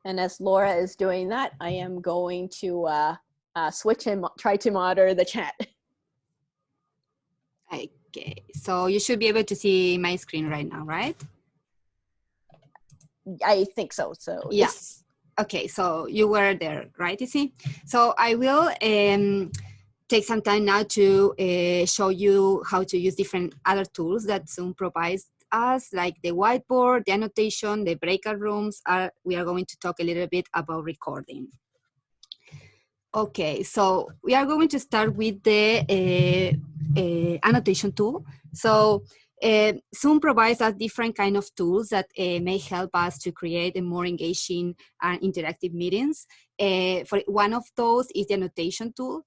And as Laura is doing that, I am going to switch and try to monitor the chat. Okay, so you should be able to see my screen right now, right? I think so, so yes. Yeah. Okay, so you were there, right, Izzy? So I will take some time now to show you how to use different other tools that Zoom provides us, like the whiteboard, the annotation, the breakout rooms. We are going to talk a little bit about recording. Okay, so we are going to start with the annotation tool. So Zoom provides us different kind of tools that may help us to create a more engaging and interactive meetings. For one of those is the annotation tool.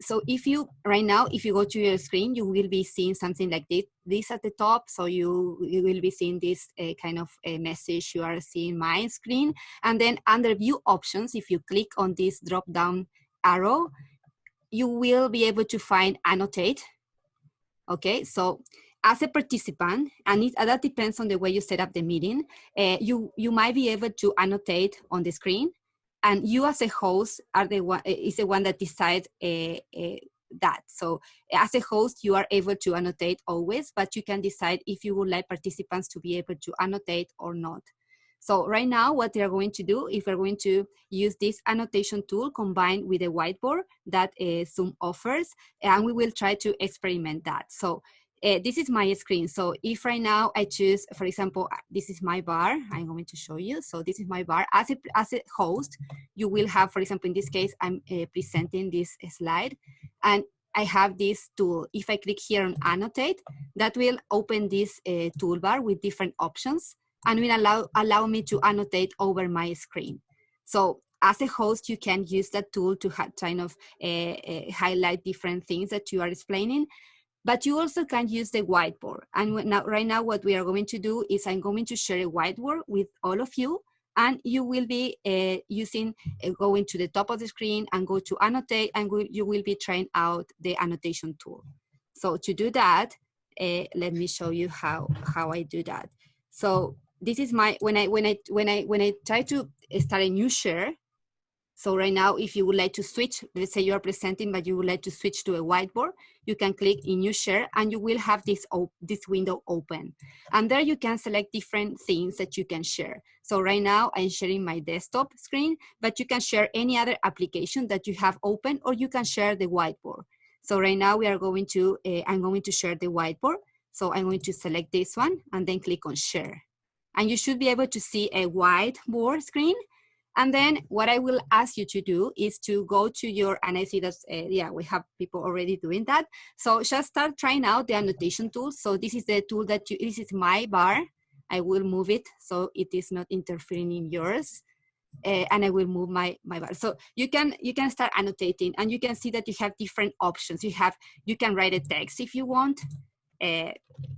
So if you, right now, if you go to your screen, you will be seeing something like this at the top. So you will be seeing this kind of a message. You are seeing my screen. And then under view options, if you click on this drop down arrow, you will be able to find annotate. Okay, so as a participant, and that depends on the way you set up the meeting, you might be able to annotate on the screen. And you as a host is the one that decides that. So as a host, you are able to annotate always, but you can decide if you would like participants to be able to annotate or not. So right now, what they are going to do, if we're going to use this annotation tool combined with a whiteboard that Zoom offers, and we will try to experiment that. So this is my screen. So if right now I choose, for example, this is my bar, I'm going to show you. So this is my bar. As a host, you will have, for example, in this case, I'm presenting this slide. And I have this tool. If I click here on Annotate, that will open this toolbar with different options and will allow me to annotate over my screen. So as a host, you can use that tool to kind of highlight different things that you are explaining. But you also can use the whiteboard. And right now, what we are going to do is I'm going to share a whiteboard with all of you, and you will be going to the top of the screen and go to Annotate, and you will be trying out the annotation tool. So to do that, let me show you how I do that. So this is my when I try to start a new share. So right now, if you would like to switch, let's say you are presenting, but you would like to switch to a whiteboard, you can click in New Share, and you will have this window open. And there you can select different things that you can share. So right now, I'm sharing my desktop screen, but you can share any other application that you have open, or you can share the whiteboard. So right now, we are going to, I'm going to share the whiteboard. So I'm going to select this one, and then click on Share. And you should be able to see a whiteboard screen. And then what I will ask you to do is to go to your, and I see that, yeah, we have people already doing that. So just start trying out the annotation tool. So this is the tool that this is my bar. I will move it so it is not interfering in yours. And I will move my bar. So you can start annotating, and you can see that you have different options. You can write a text if you want,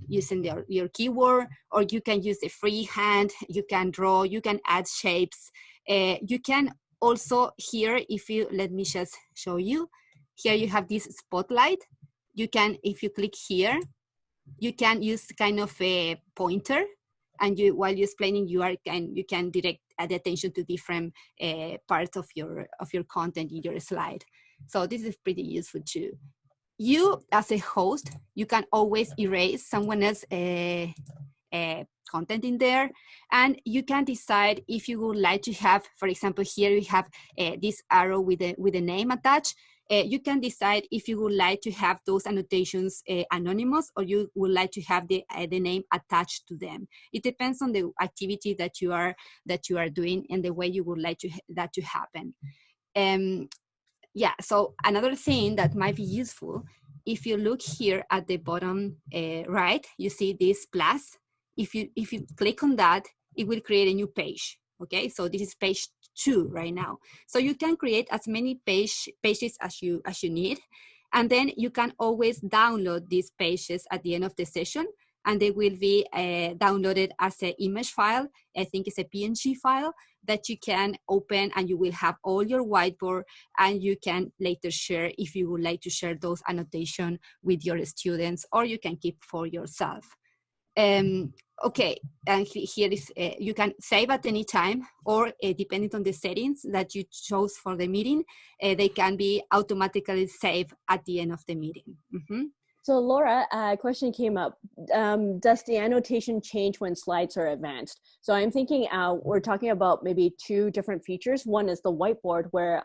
using your keyword, or you can use the freehand, you can draw, you can add shapes. You can also here, let me just show you. Here you have this spotlight. You can, if you click here, you can use kind of a pointer, and while you're explaining, you can direct the attention to different parts of your content in your slide. So this is pretty useful too. You, as a host, you can always erase someone else's content in there, and you can decide if you would like to have, for example, here you have this arrow with a name attached. You can decide if you would like to have those annotations anonymous, or you would like to have the name attached to them. It depends on the activity that you are doing and the way you would like that to happen. Yeah, so another thing that might be useful, if you look here at the bottom right, you see this plus. If you click on that, it will create a new page. Okay, so this is page 2 right now. So you can create as many pages as you need, and then you can always download these pages at the end of the session, and they will be downloaded as an image file. I think it's a PNG file that you can open, and you will have all your whiteboard, and you can later share if you would like to share those annotation with your students, or you can keep for yourself. Okay, and here is, you can save at any time, or depending on the settings that you chose for the meeting, they can be automatically saved at the end of the meeting. Mm-hmm. So Laura, a question came up. Does the annotation change when slides are advanced? So I'm thinking we're talking about maybe 2 different features. One is the whiteboard where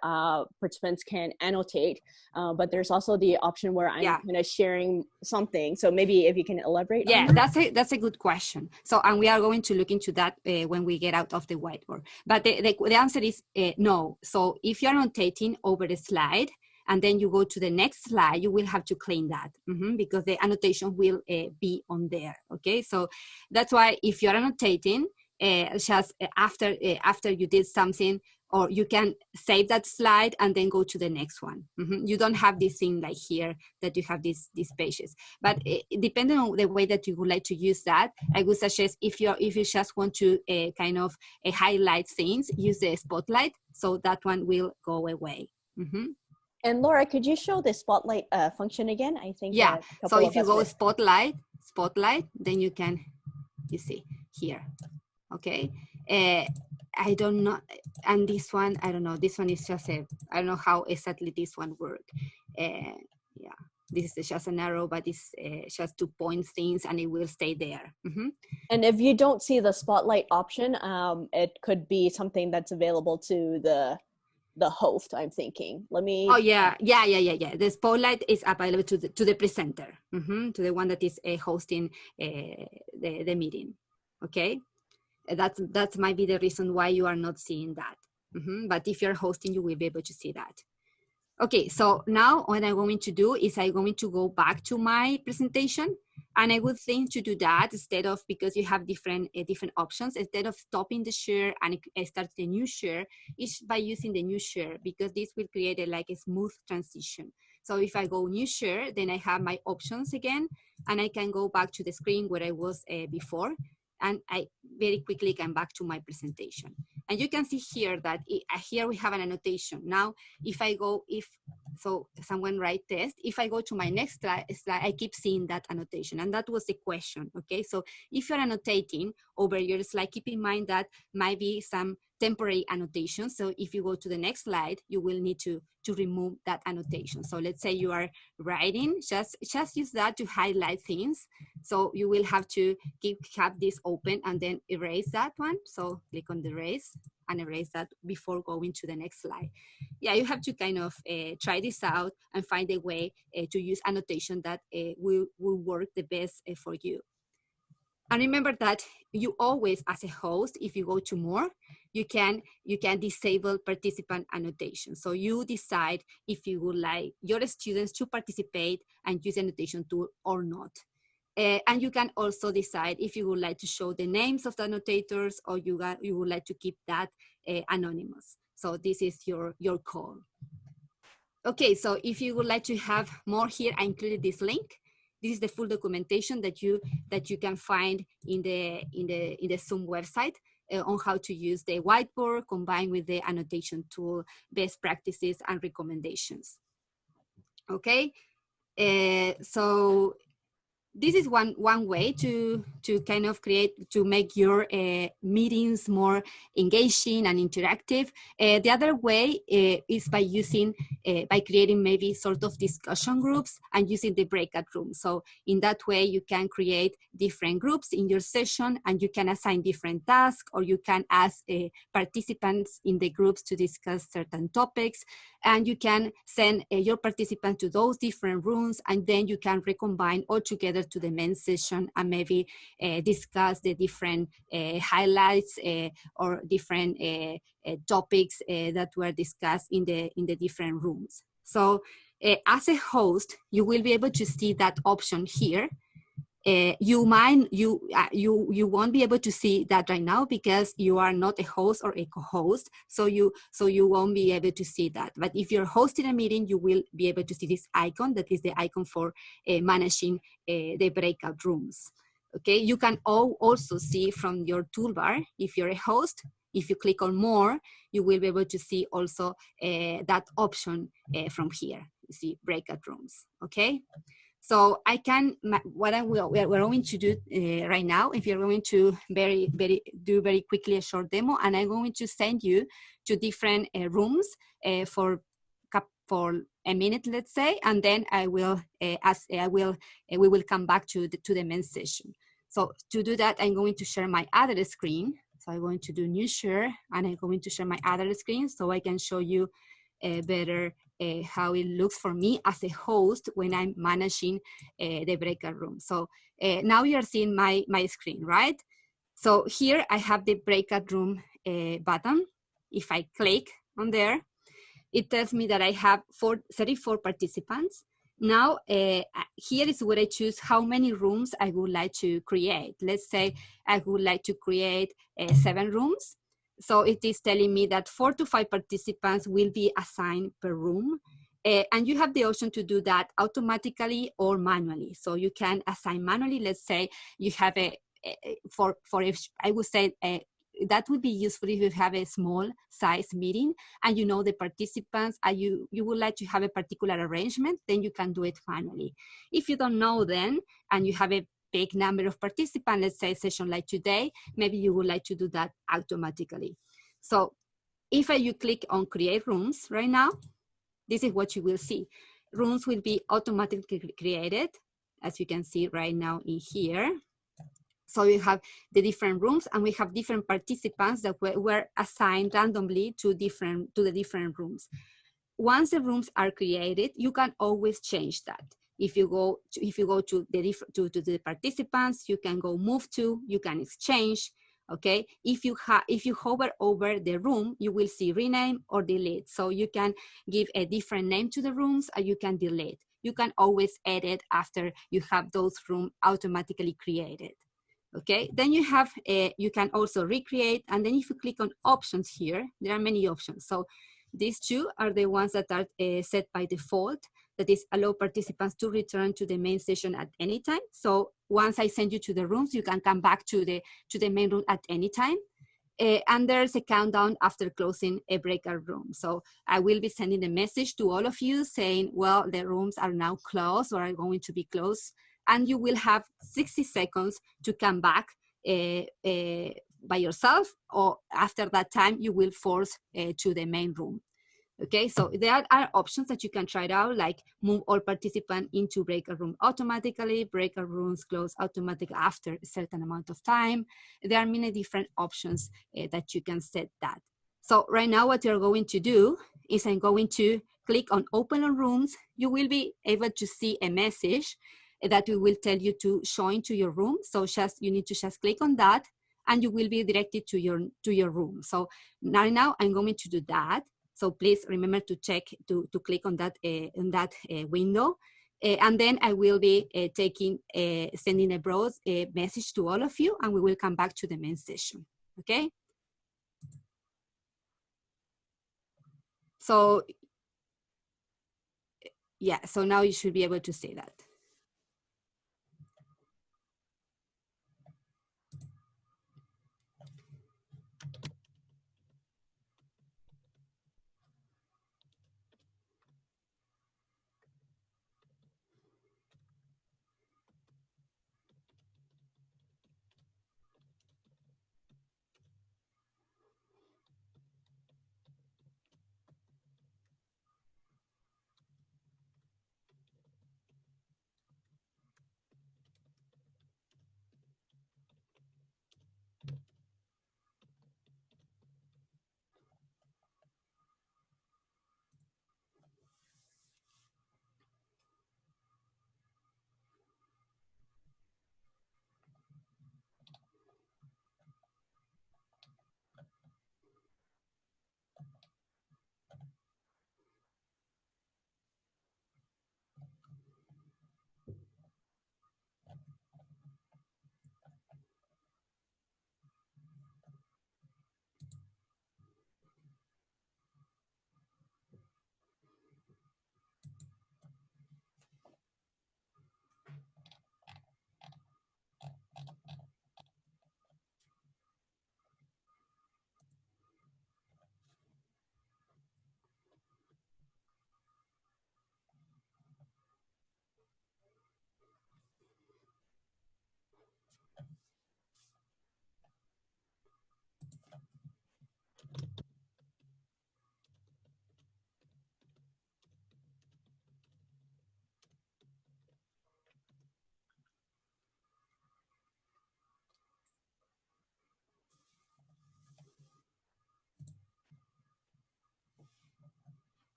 participants can annotate, but there's also the option where I'm kind of sharing something. So maybe if you can elaborate on that. That's a good question. So, and we are going to look into that when we get out of the whiteboard. But the answer is no. So if you're annotating over the slide, and then you go to the next slide, you will have to claim that because the annotation will be on there, okay? So that's why if you're annotating, just after you did something, or you can save that slide and then go to the next one. You don't have this thing like here that you have these pages. But depending on the way that you would like to use that, I would suggest if you just want to kind of highlight things, use the spotlight, so that one will go away. And Laura, could you show the spotlight function again? I think. Yeah. So if you go spotlight, then you see here. Okay. I don't know. And this one, I don't know. This one is just I don't know how exactly this one works. Yeah. This is just an arrow, but it's just to point things, and it will stay there. And if you don't see the spotlight option, it could be something that's available to the host, I'm thinking. Let me. Oh yeah. The spotlight is available to the presenter, to the one that is hosting the meeting. Okay, that might be the reason why you are not seeing that. But if you're hosting, you will be able to see that. Okay, so now what I'm going to do is I'm going to go back to my presentation, and I would think to do that instead of, because you have different options, instead of stopping the share and start the new share, is by using the new share, because this will create like a smooth transition. So if I go new share, then I have my options again, and I can go back to the screen where I was before, and I very quickly come back to my presentation. And you can see here that here we have an annotation. Now, if I go, so someone write test, if I go to my next slide, I keep seeing that annotation. And that was the question, okay? So if you're annotating over your slide, keep in mind that might be some temporary annotation. So if you go to the next slide, you will need to remove that annotation. So let's say you are writing, just use that to highlight things. So you will have to have this open and then erase that one. So click on the erase and erase that before going to the next slide. Yeah, you have to kind of try this out and find a way to use annotation that will work the best for you. And remember that you always, as a host, if you go to more, you can disable participant annotation. So you decide if you would like your students to participate and use annotation tool or not. And you can also decide if you would like to show the names of the annotators, or you would like to keep that anonymous. So this is your call. Okay, so if you would like to have more here, I included this link. This is the full documentation that you can find in the Zoom website on how to use the whiteboard combined with the annotation tool, best practices and recommendations. Okay, so this is one way to kind of make your meetings more engaging and interactive. The other way is by creating maybe sort of discussion groups and using the breakout room. So in that way, you can create different groups in your session, and you can assign different tasks, or you can ask participants in the groups to discuss certain topics, and you can send your participants to those different rooms, and then you can recombine all together to the main session and maybe discuss the different highlights or different topics that were discussed in the different rooms. So as a host, you will be able to see that option here. You won't be able to see that right now because you are not a host or a co-host, so you won't be able to see that. But if you're hosting a meeting, you will be able to see this icon. That is the icon for managing the breakout rooms. Okay, you can also see from your toolbar, if you're a host, if you click on more, you will be able to see also that option from here. You see breakout rooms. Okay. So we're going to do right now, if you're going to do very quickly a short demo, and I'm going to send you to different rooms for a minute, let's say, and then we will come back to the main session. So to do that, I'm going to share my other screen. So I'm going to do new share, and I'm going to share my other screen so I can show you better how it looks for me as a host when I'm managing the breakout room. So now you're seeing my screen, right? So here I have the breakout room button. If I click on there, it tells me that I have 34 participants. Now, here is where I choose how many rooms I would like to create. Let's say I would like to create 7 rooms. So it is telling me that 4 to 5 participants will be assigned per room. And you have the option to do that automatically or manually. So you can assign manually. Let's say you have I would say that would be useful if you have a small size meeting and you know the participants and you would like to have a particular arrangement, then you can do it manually. If you don't know then, and you have a big number of participants, let's say a session like today, maybe you would like to do that automatically. So if you click on create rooms right now, this is what you will see. Rooms will be automatically created, as you can see right now in here. So you have the different rooms, and we have different participants that were assigned randomly to the different rooms. Once the rooms are created, you can always change that. If you go to the participants, you can go move to, you can exchange, Okay, if you hover over the room, you will see rename or delete. So you can give a different name to the rooms, or you can delete. You can always edit after you have those rooms automatically created. Okay, then you have you can also recreate, and then if you click on options here, there are many options. So these two are the ones that are set by default. That is, allow participants to return to the main session at any time. So once I send you to the rooms, you can come back to the main room at any time. And there's a countdown after closing a breakout room. So I will be sending a message to all of you saying, well, the rooms are now closed or are going to be closed. And you will have 60 seconds to come back by yourself, or after that time, you will force to the main room. Okay, so there are options that you can try it out, like move all participants into breakout room automatically, breakout rooms close automatically after a certain amount of time. There are many different options that you can set that. So right now what you're going to do is I'm going to click on open on rooms. You will be able to see a message that will tell you to join to your room. So you need to just click on that and you will be directed to your room. So right now I'm going to do that. So please remember to check to click on that window. And then I will be sending a broad message to all of you, and we will come back to the main session, okay? So yeah, so now you should be able to see that.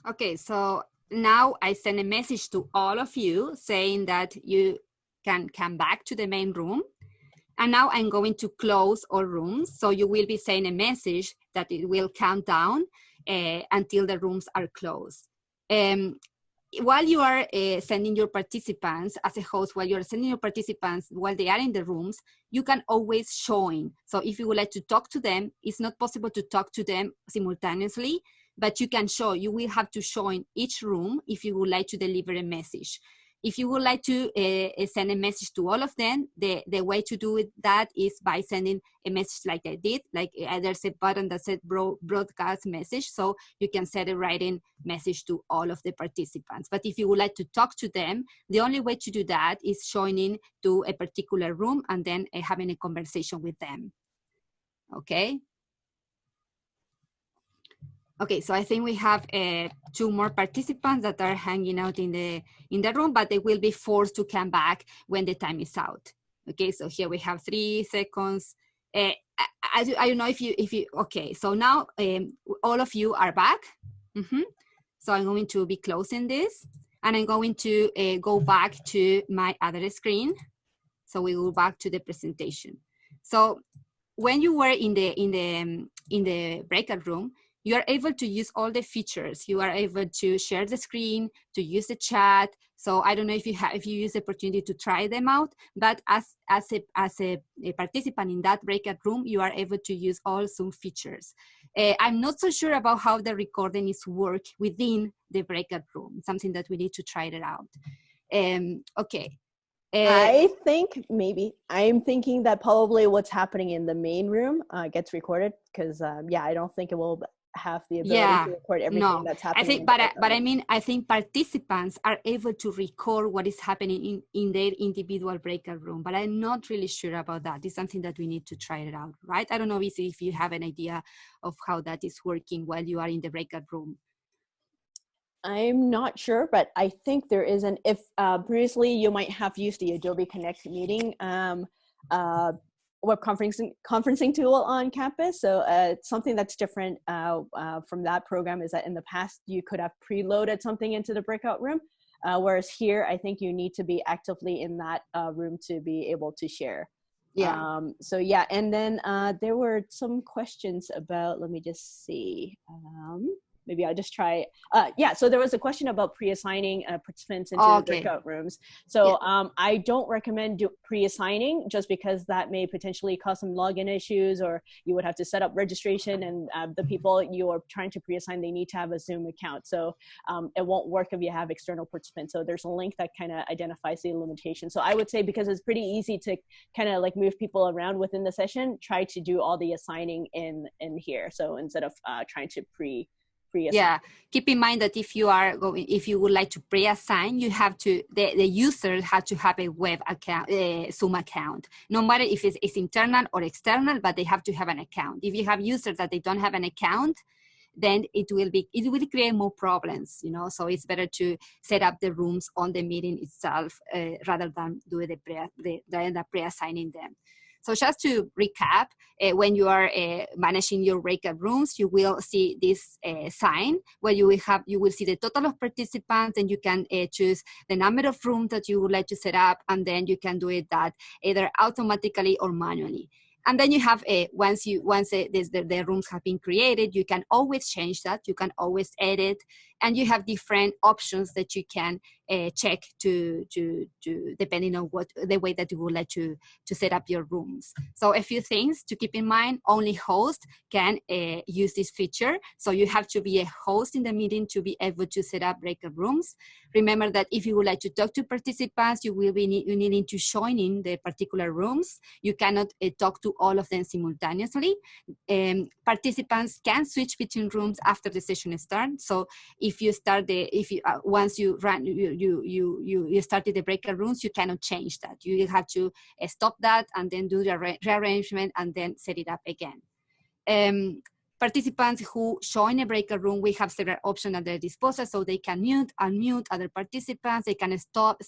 Okay, so now I send a message to all of you saying that you can come back to the main room. And now I'm going to close all rooms. So you will be saying a message that it will count down until the rooms are closed. While you are sending your participants, as a host, while you're sending your participants, while they are in the rooms, you can always join. So if you would like to talk to them, it's not possible to talk to them simultaneously, but you can show, you will have to join each room if you would like to deliver a message. If you would like to send a message to all of them, the way to do it, that is by sending a message like I did, like there's a button that says broadcast message, so you can send a writing message to all of the participants. But if you would like to talk to them, the only way to do that is joining to a particular room and then having a conversation with them, okay? Okay, so I think we have 2 more participants that are hanging out in the room, but they will be forced to come back when the time is out. Okay, so here we have 3 seconds. I don't know if you, okay, so now all of you are back. So I'm going to be closing this. And I'm going to go back to my other screen. So we go back to the presentation. So when you were in the breakout room, you are able to use all the features. You are able to share the screen, to use the chat. So I don't know if you use the opportunity to try them out, but as a participant in that breakout room, you are able to use all Zoom features. I'm not so sure about how the recording is work within the breakout room. Something that we need to try it out. Okay. I think I'm thinking that probably what's happening in the main room gets recorded because I don't think it will have the ability to record everything that's happening. I think participants are able to record what is happening in their individual breakout room, but I'm not really sure about that. It's something that we need to try it out, right? I don't know if you have an idea of how that is working while you are in the breakout room. I'm not sure, but I think there is if previously you might have used the Adobe Connect meeting web conferencing tool on campus. So something that's different from that program is that in the past you could have preloaded something into the breakout room, whereas here I think you need to be actively in that room to be able to share. Yeah. And then there were some questions about, let me just see. Maybe I'll just try. So there was a question about pre-assigning participants into the breakout rooms. So I don't recommend pre-assigning just because that may potentially cause some login issues, or you would have to set up registration, and the people you are trying to pre-assign, they need to have a Zoom account. So it won't work if you have external participants. So there's a link that kind of identifies the limitation. So I would say, because it's pretty easy to kind of like move people around within the session, try to do all the assigning in here. So instead of trying to pre-assign. Yeah, keep in mind that if you would like to pre-assign, you have to, the user has to have a web account, Zoom account, no matter if it's internal or external, but they have to have an account. If you have users that they don't have an account, then it will create more problems, so it's better to set up the rooms on the meeting itself rather than do the pre-assigning them. So just to recap, when you are managing your breakout rooms, you will see this sign where you will see the total of participants, and you can choose the number of rooms that you would like to set up, and then you can do it that either automatically or manually. And then you have once the rooms have been created, you can always change that. You can always edit, and you have different options that you can check to depending on the way that you would like to set up your rooms. So a few things to keep in mind: only hosts can use this feature. So you have to be a host in the meeting to be able to set up breakout rooms. Remember that if you would like to talk to participants, you will be needing to join in the particular rooms. You cannot talk to all of them simultaneously. Participants can switch between rooms after the session starts. So if you start once you run you started the breakout rooms, you cannot change that. You have to stop that and then do the rearrangement and then set it up again. Participants who join a breakout room, we have several options at their disposal, so they can mute, unmute other participants, they can stop,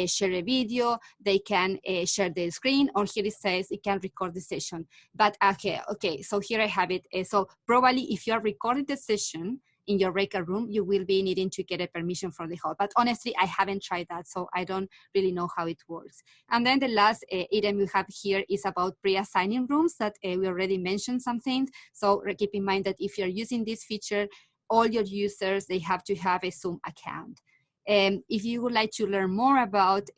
share a video, they can share the screen, or here it says it can record the session. But okay, so here I have it. So probably if you are recording the session in your breakout room, you will be needing to get a permission from the host. But honestly, I haven't tried that, so I don't really know how it works. And then the last item we have here is about pre-assigning rooms that we already mentioned some things. So keep in mind that if you're using this feature, all your users, they have to have a Zoom account. If you would like to learn more about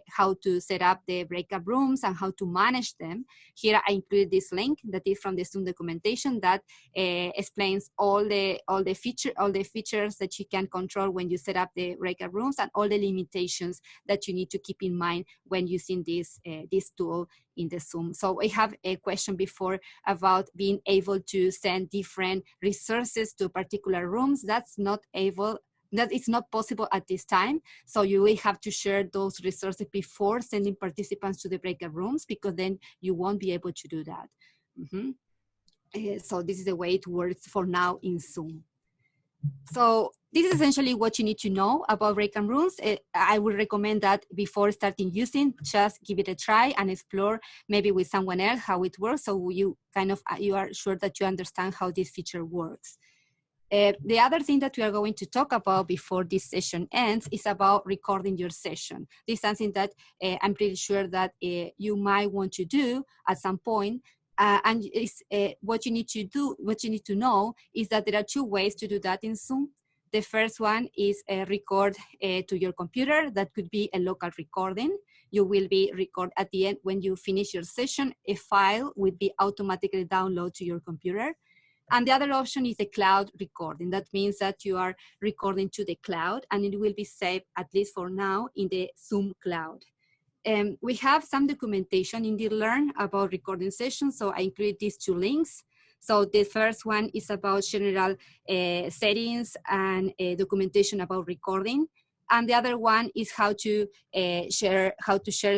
how to set up the breakout rooms and how to manage them, here I included this link that is from the Zoom documentation that explains all the features that you can control when you set up the breakout rooms, and all the limitations that you need to keep in mind when using this tool in the Zoom. So I have a question before about being able to send different resources to particular rooms. That is not possible at this time. So you will have to share those resources before sending participants to the breakout rooms, because then you won't be able to do that. So this is the way it works for now in Zoom. So this is essentially what you need to know about breakout rooms. I would recommend that before starting using, just give it a try and explore maybe with someone else how it works, so you are sure that you understand how this feature works. The other thing that we are going to talk about before this session ends is about recording your session. This is something that I'm pretty sure that you might want to do at some point. And what you need to do, what you need to know is that there are two ways to do that in Zoom. The first one is record to your computer. That could be a local recording. You will be record at the end when you finish your session, a file will be automatically downloaded to your computer. And the other option is the cloud recording. That means that you are recording to the cloud and it will be saved, at least for now, in the Zoom cloud. We have some documentation in the Learn about recording sessions, so I include these two links. So the first one is about general settings and documentation about recording. And the other one is how to share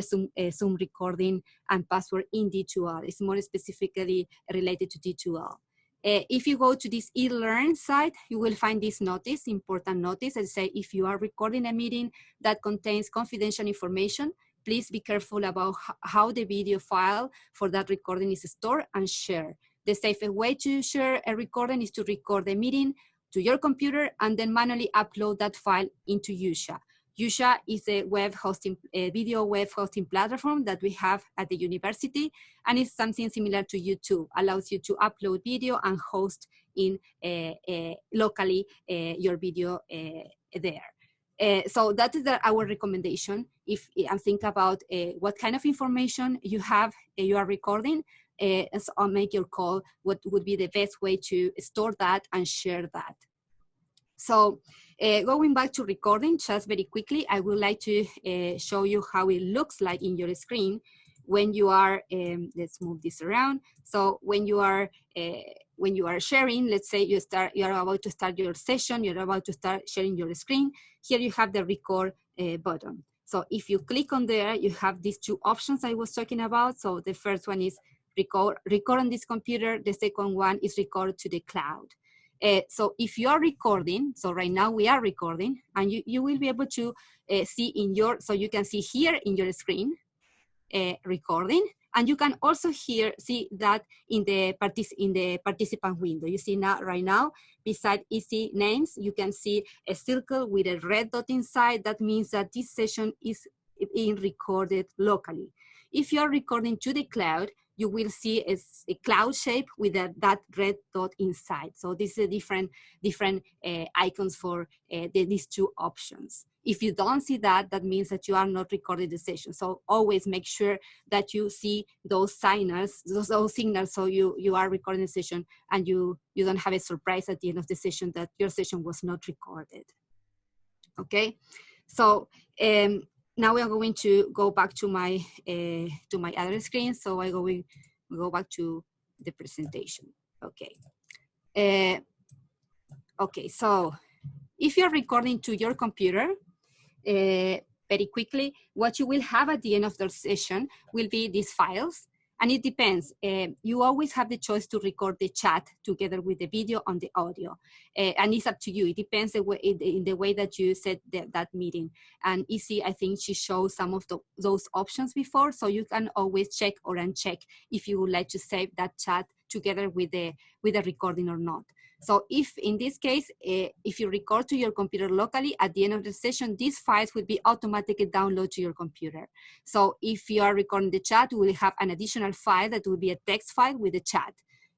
Zoom recording and password in D2L. It's more specifically related to D2L. If you go to this eLearn site, you will find this notice, important notice, and say if you are recording a meeting that contains confidential information, please be careful about how the video file for that recording is stored and shared. The safest way to share a recording is to record the meeting to your computer and then manually upload that file into Yusha. Yusha is a video web hosting platform that we have at the university, and it's something similar to YouTube, allows you to upload video and host in locally your video there. So that is our recommendation. If and think about what kind of information you have, you are recording, so make your call. What would be the best way to store that and share that? So going back to recording, just very quickly, I would like to show you how it looks like in your screen when you are, let's move this around. So when you are sharing, let's say you are about to start your session, you're about to start sharing your screen. Here you have the record button. So if you click on there, you have these two options I was talking about. So the first one is record on this computer. The second one is record to the cloud. So if you are recording, so right now we are recording, and you will be able to see in your, so you can see here in your screen, recording, and you can also see that in the participant window. You see now, right now, beside easy names, you can see a circle with a red dot inside. That means that this session is being recorded locally. If you are recording to the cloud, you will see a cloud shape with that red dot inside. So this is a different icons for these two options. If you don't see that, that means that you are not recording the session. So always make sure that you see those signals, those signals, so you are recording the session and you don't have a surprise at the end of the session that your session was not recorded. Okay, so now we are going to go back to my other screen. So I go back to the presentation. Okay. Okay, so if you're recording to your computer, very quickly, what you will have at the end of the session will be these files. And it depends. You always have the choice to record the chat together with the video on the audio. And it's up to you. It depends in the way that you set that meeting. And Izzy, I think she showed some of those options before. So you can always check or uncheck if you would like to save that chat together with the recording or not. So if in this case, if you record to your computer locally, at the end of the session, these files will be automatically downloaded to your computer. So if you are recording the chat, we will have an additional file that will be a text file with the chat.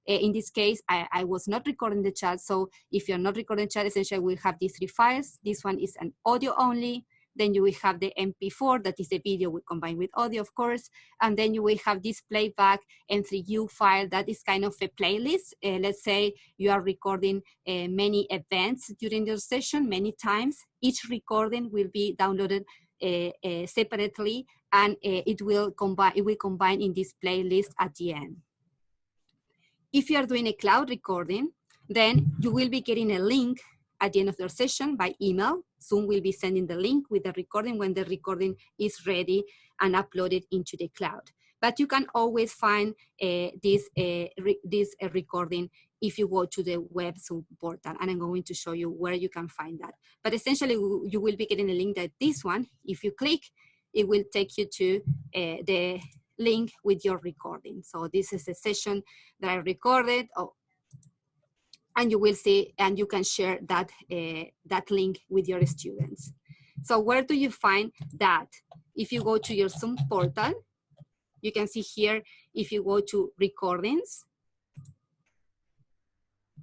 In this case, I was not recording the chat. So if you're not recording the chat, essentially we'll have these three files. This one is an audio only. Then you will have the MP4, that is the video we combine with audio, of course. And then you will have this playback M3U file that is kind of a playlist. Let's say you are recording many events during your session, many times. Each recording will be downloaded separately, and it will combine in this playlist at the end. If you are doing a cloud recording, then you will be getting a link at the end of your session by email. Zoom will be sending the link with the recording when the recording is ready and uploaded into the cloud. But you can always find this recording if you go to the web Zoom portal, and I'm going to show you where you can find that. But essentially, you will be getting a link that this one, if you click, it will take you to the link with your recording. So this is a session that I recorded. Oh, and you will see, and you can share that, that link with your students. So where do you find that? If you go to your Zoom portal, you can see here, if you go to recordings,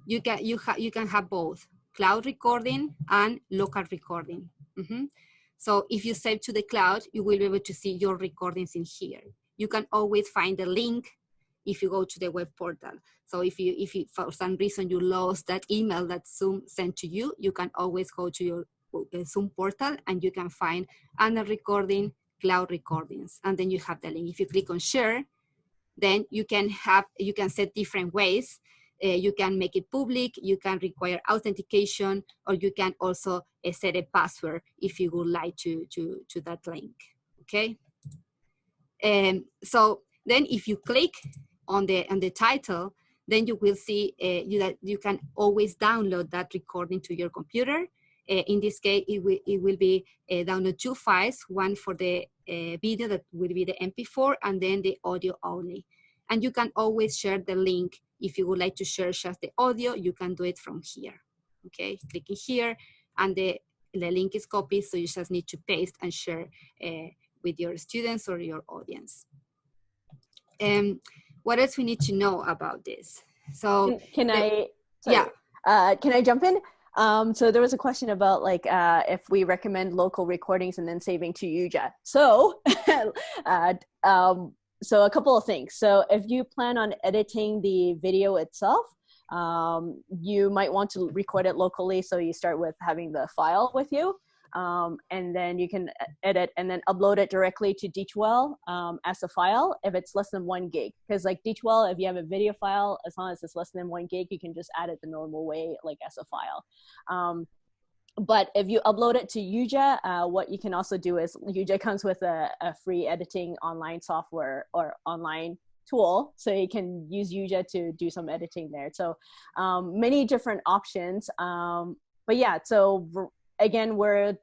you can have both cloud recording and local recording. So if you save to the cloud, you will be able to see your recordings in here. You can always find the link if you go to the web portal. So if you for some reason you lost that email that Zoom sent to you, you can always go to your Zoom portal and you can find under recording, cloud recordings, and then you have the link. If you click on share, then you can set different ways. You can make it public, you can require authentication, or you can also set a password if you would like to that link, okay? So then if you click on the title, then you will see that you can always download that recording to your computer. In this case, it will be download 2 files, one for the video that will be the MP4, and then the audio only. And you can always share the link. If you would like to share just the audio, you can do it from here, okay? Clicking here, and the link is copied, so you just need to paste and share with your students or your audience. What else we need to know about this? So can I jump in? So there was a question about like if we recommend local recordings and then saving to UJA. So so a couple of things. So if you plan on editing the video itself, you might want to record it locally. So you start with having the file with you, and then you can edit and then upload it directly to D2L as a file if it's less than 1 gig. Because like D2L, if you have a video file, as long as it's less than 1 gig, you can just add it the normal way, like as a file. But if you upload it to UJA, what you can also do is UJA comes with a free editing online software or online tool. So you can use UJA to do some editing there. So many different options. But yeah, so again, we're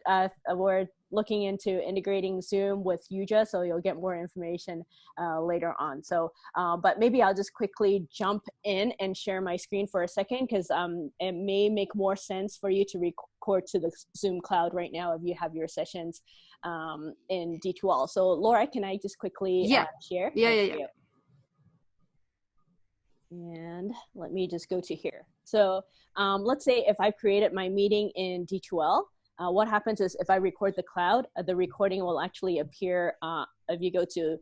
looking into integrating Zoom with UJA, so you'll get more information later on. So, but maybe I'll just quickly jump in and share my screen for a second, because it may make more sense for you to record to the Zoom cloud right now if you have your sessions in D2L. So Laura, can I just quickly share? Yeah. And let me just go to here. So let's say if I've created my meeting in D2L, what happens is if I record the cloud, the recording will actually appear if you go to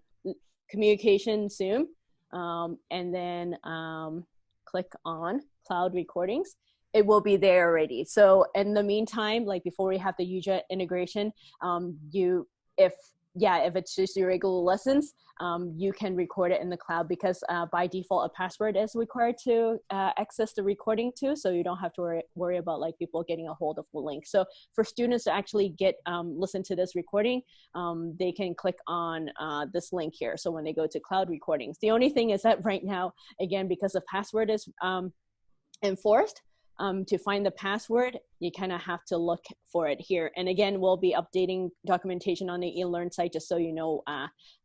communication Zoom and then click on cloud recordings, it will be there already. So in the meantime, like before we have the UJA integration, if it's just your regular lessons, you can record it in the cloud, because by default, a password is required to access the recording too. So you don't have to worry about like people getting a hold of the link. So for students to actually listen to this recording, they can click on this link here. So when they go to cloud recordings, the only thing is that right now, again, because the password is enforced, to find the password, you kind of have to look for it here. And again, we'll be updating documentation on the eLearn site just so you know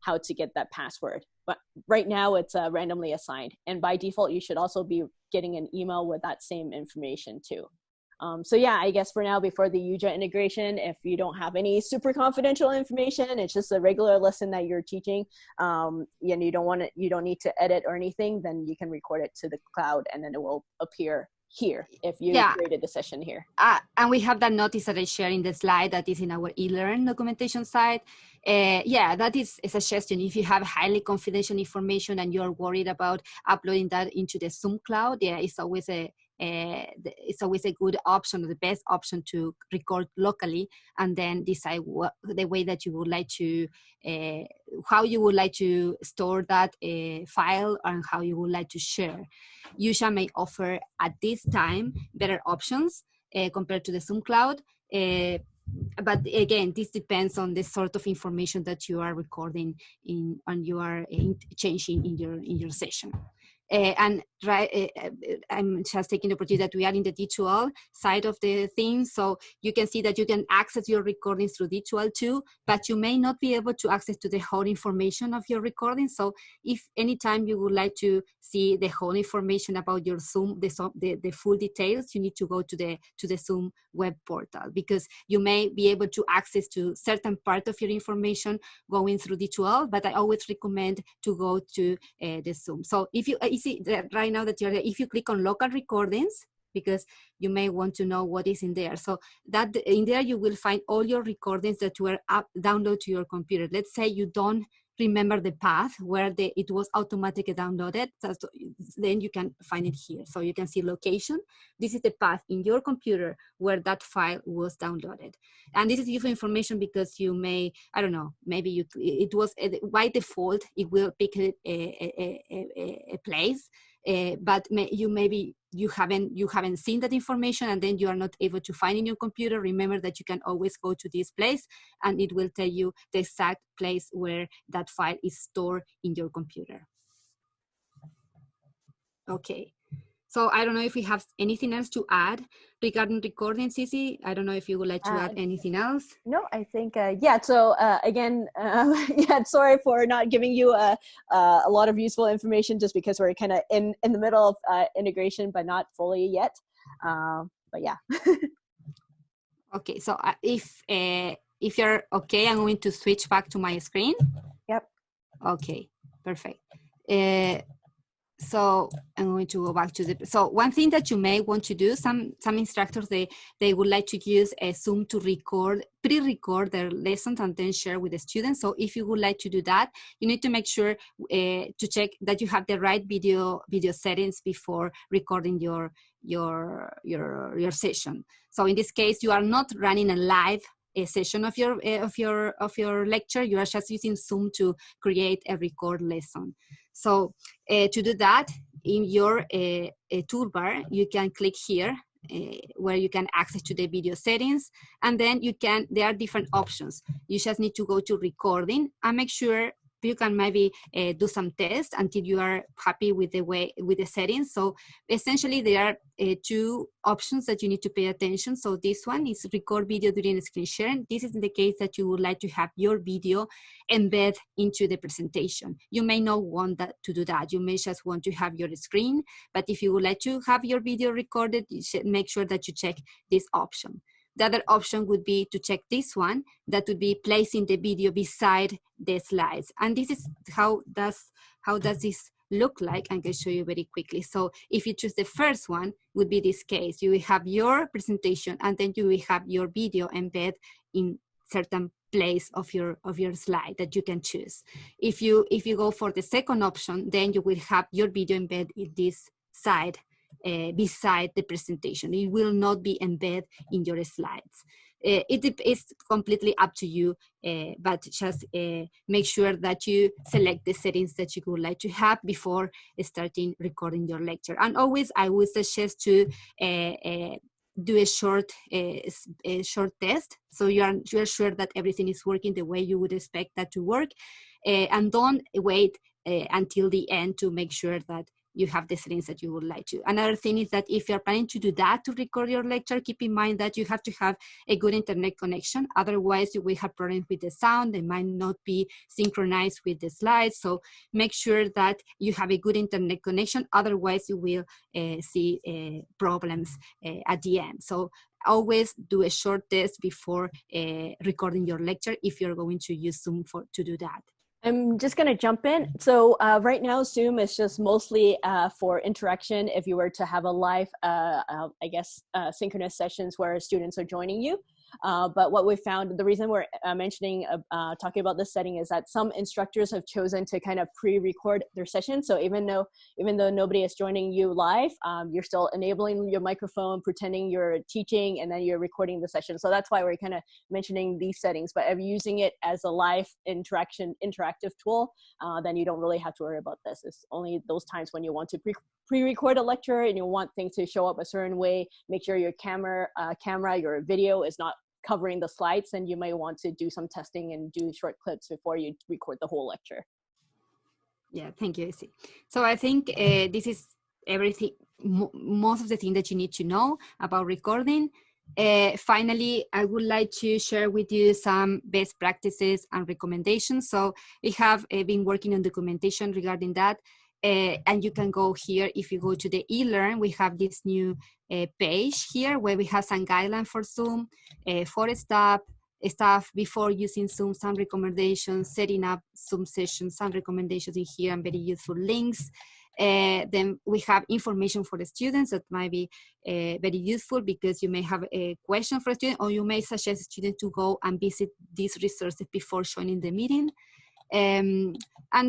how to get that password. But right now it's randomly assigned. And by default, you should also be getting an email with that same information too. So yeah, I guess for now, before the UJA integration, if you don't have any super confidential information, it's just a regular lesson that you're teaching, and you don't need to edit or anything, then you can record it to the cloud and then it will appear here if you created the session here. And we have that notice that I share in the slide that is in our eLearn documentation site. That is a suggestion. If you have highly confidential information and you're worried about uploading that into the Zoom cloud, it's always a good option, or the best option, to record locally and then decide the way that you would like to, how you would like to store that file and how you would like to share. UJA may offer at this time better options compared to the Zoom cloud. But again, this depends on the sort of information that you are recording and you are changing in your session. And I'm just taking the opportunity that we are in the D2L side of the thing. So you can see that you can access your recordings through D2L too, but you may not be able to access to the whole information of your recording. So if anytime you would like to see the whole information about your Zoom, the full details, you need to go to the Zoom web portal, because you may be able to access to certain part of your information going through D2L, but I always recommend to go to the Zoom. So if you see that right now that you're there, if you click on local recordings, because you may want to know what is in there. So that in there you will find all your recordings that were downloaded to your computer. Let's say you don't remember the path where it was automatically downloaded, so then you can find it here. So you can see location. This is the path in your computer where that file was downloaded. And this is useful information because you may, I don't know, maybe it was by default, it will pick a place, but maybe you haven't seen that information, and then you are not able to find in your computer. Remember that you can always go to this place and it will tell you the exact place where that file is stored in your computer. Okay. So I don't know if we have anything else to add regarding recording, Cici. I don't know if you would like to add anything else. No, I think, yeah. So again, yeah, sorry for not giving you a lot of useful information, just because we're kind of in the middle of integration, but not fully yet. But yeah. Okay, so if you're okay, I'm going to switch back to my screen. Yep. Okay, perfect. So I'm going to go back to so one thing that you may want to do, some instructors, they would like to use a Zoom to pre-record their lessons and then share with the students. So if you would like to do that, you need to make sure to check that you have the right video settings before recording your session. So in this case, you are not running a live session of your lecture. You are just using Zoom to create a record lesson. So to do that, in your toolbar, you can click here where you can access to the video settings, and then there are different options. You just need to go to recording and make sure you can maybe do some tests until you are happy with the settings. So essentially there are two options that you need to pay attention. So this one is record video during screen sharing. This is in the case that you would like to have your video embed into the presentation. You may not want to do that. You may just want to have your screen, but if you would like to have your video recorded, you should make sure that you check this option. The other option would be to check this one, that would be placing the video beside the slides. And this is how does this look like? I can show you very quickly. So if you choose the first one, would be this case. You will have your presentation, and then you will have your video embed in certain place of your slide that you can choose. If you go for the second option, then you will have your video embed in this side beside the presentation. It will not be embedded in your slides. It is completely up to you, but just make sure that you select the settings that you would like to have before starting recording your lecture. And always, I would suggest to do a short test, so you are sure that everything is working the way you would expect that to work, and don't wait until the end to make sure that you have the settings that you would like to. Another thing is that if you're planning to do that to record your lecture, keep in mind that you have to have a good internet connection. Otherwise, you will have problems with the sound. They might not be synchronized with the slides. So make sure that you have a good internet connection. Otherwise, you will see problems at the end. So always do a short test before recording your lecture if you're going to use Zoom to do that. I'm just going to jump in. So right now, Zoom is just mostly for interaction. If you were to have a live, synchronous sessions where students are joining you. But what we found, the reason we're talking about this setting is that some instructors have chosen to kind of pre-record their session. So even though nobody is joining you live, you're still enabling your microphone, pretending you're teaching, and then you're recording the session. So that's why we're kind of mentioning these settings. But if you're using it as a live interactive tool, then you don't really have to worry about this. It's only those times when you want to pre-record a lecture and you want things to show up a certain way. Make sure your camera, your video is not covering the slides, and you may want to do some testing and do short clips before you record the whole lecture. Yeah, thank you, Izzy. So I think this is everything, most of the thing that you need to know about recording. Finally, I would like to share with you some best practices and recommendations. So we have been working on documentation regarding that. And you can go here, if you go to the eLearn, we have this new page here where we have some guidelines for Zoom, for staff before using Zoom, some recommendations, setting up Zoom sessions, some recommendations in here, and very useful links. Then we have information for the students that might be very useful, because you may have a question for a student, or you may suggest a student to go and visit these resources before joining the meeting. And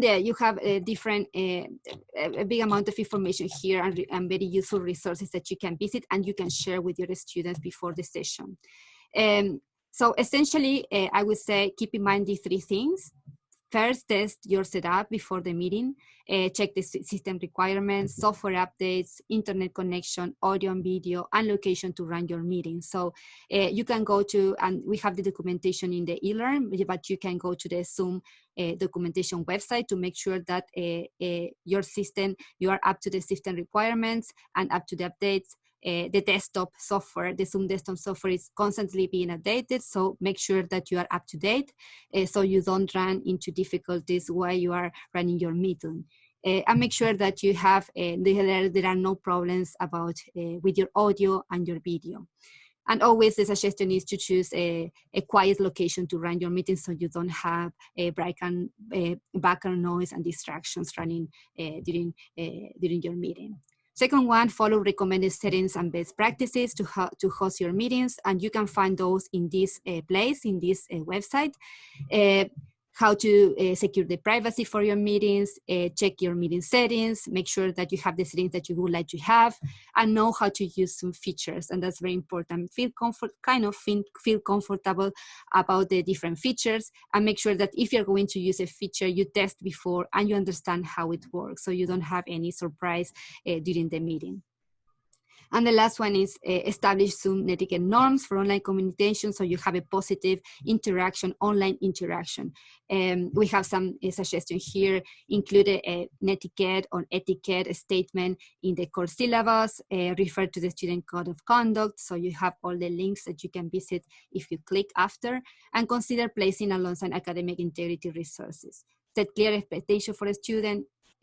there you have a big amount of information here, and very useful resources that you can visit and you can share with your students before the session. So essentially, I would say keep in mind these three things. First, test your setup before the meeting. Check the system requirements, software updates, internet connection, audio and video, and location to run your meeting. So you can go to, and we have the documentation in the eLearn, but you can go to the Zoom documentation website to make sure that your system, you are up to the system requirements and up to the updates. The desktop software, the Zoom desktop software is constantly being updated, so make sure that you are up to date so you don't run into difficulties while you are running your meeting. And make sure that you have, there are no problems about with your audio and your video. And always the suggestion is to choose a quiet location to run your meeting so you don't have background noise and distractions running during your meeting. Second one, follow recommended settings and best practices to host your meetings. And you can find those in this place, in this website. How to secure the privacy for your meetings, check your meeting settings, make sure that you have the settings that you would like to have, and know how to use some features. And that's very important. Feel comfortable about the different features, and make sure that if you're going to use a feature, you test before and you understand how it works, so you don't have any surprise during the meeting. And the last one is establish Zoom etiquette norms for online communication, so you have a positive interaction, online interaction. We have some suggestions here. Include an etiquette or etiquette statement in the course syllabus, refer to the student code of conduct, so you have all the links that you can visit if you click after, and consider placing alongside academic integrity resources. Set clear expectation for a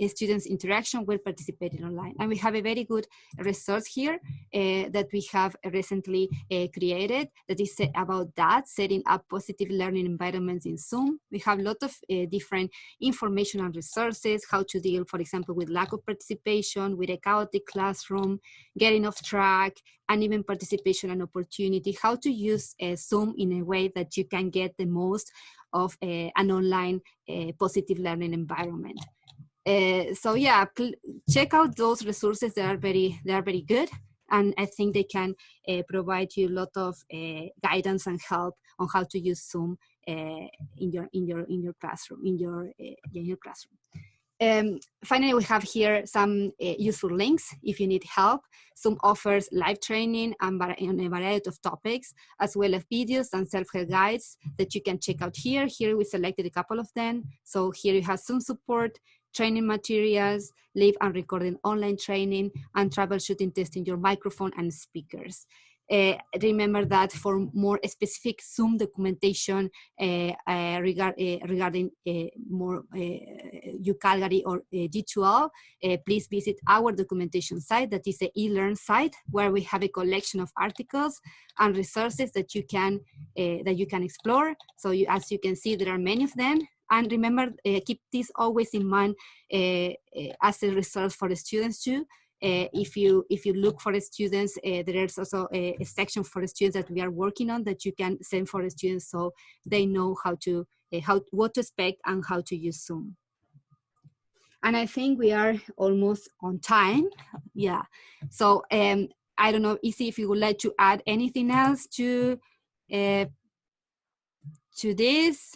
students' interaction when participating online. And we have a very good resource here that we have recently created that is about that, setting up positive learning environments in Zoom. We have a lot of different information and resources, how to deal, for example, with lack of participation, with a chaotic classroom, getting off track, and even participation and opportunity, how to use Zoom in a way that you can get the most of an online positive learning environment. So yeah, check out those resources. They are very good, and I think they can provide you a lot of guidance and help on how to use Zoom in your classroom, in your classroom. Finally, we have here some useful links if you need help. Zoom offers live training on a variety of topics, as well as videos and self-help guides that you can check out here. Here we selected a couple of them. So here you have Zoom support, training materials, live and recording online training, and troubleshooting testing your microphone and speakers. Remember that for more specific Zoom documentation regarding more UCalgary or G2L, please visit our documentation site, that is the eLearn site, where we have a collection of articles and resources that you can explore. So as you can see, there are many of them. And remember, keep this always in mind as a resource for the students too. If you look for the students, there is also a section for the students that we are working on that you can send for the students, so they know what to expect and how to use Zoom. And I think we are almost on time. Yeah. So I don't know, Izzy, if you would like to add anything else to to this?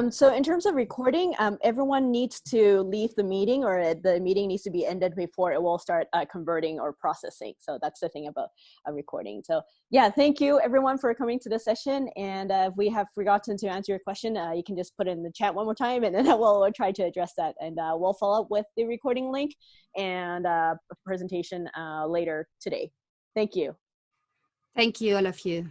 So in terms of recording, everyone needs to leave the meeting, or the meeting needs to be ended before it will start converting or processing. So that's the thing about a recording. So yeah, thank you everyone for coming to the session. And if we have forgotten to answer your question, you can just put it in the chat one more time, and then we'll try to address that. And we'll follow up with the recording link and a presentation later today. Thank you. Thank you, all of you.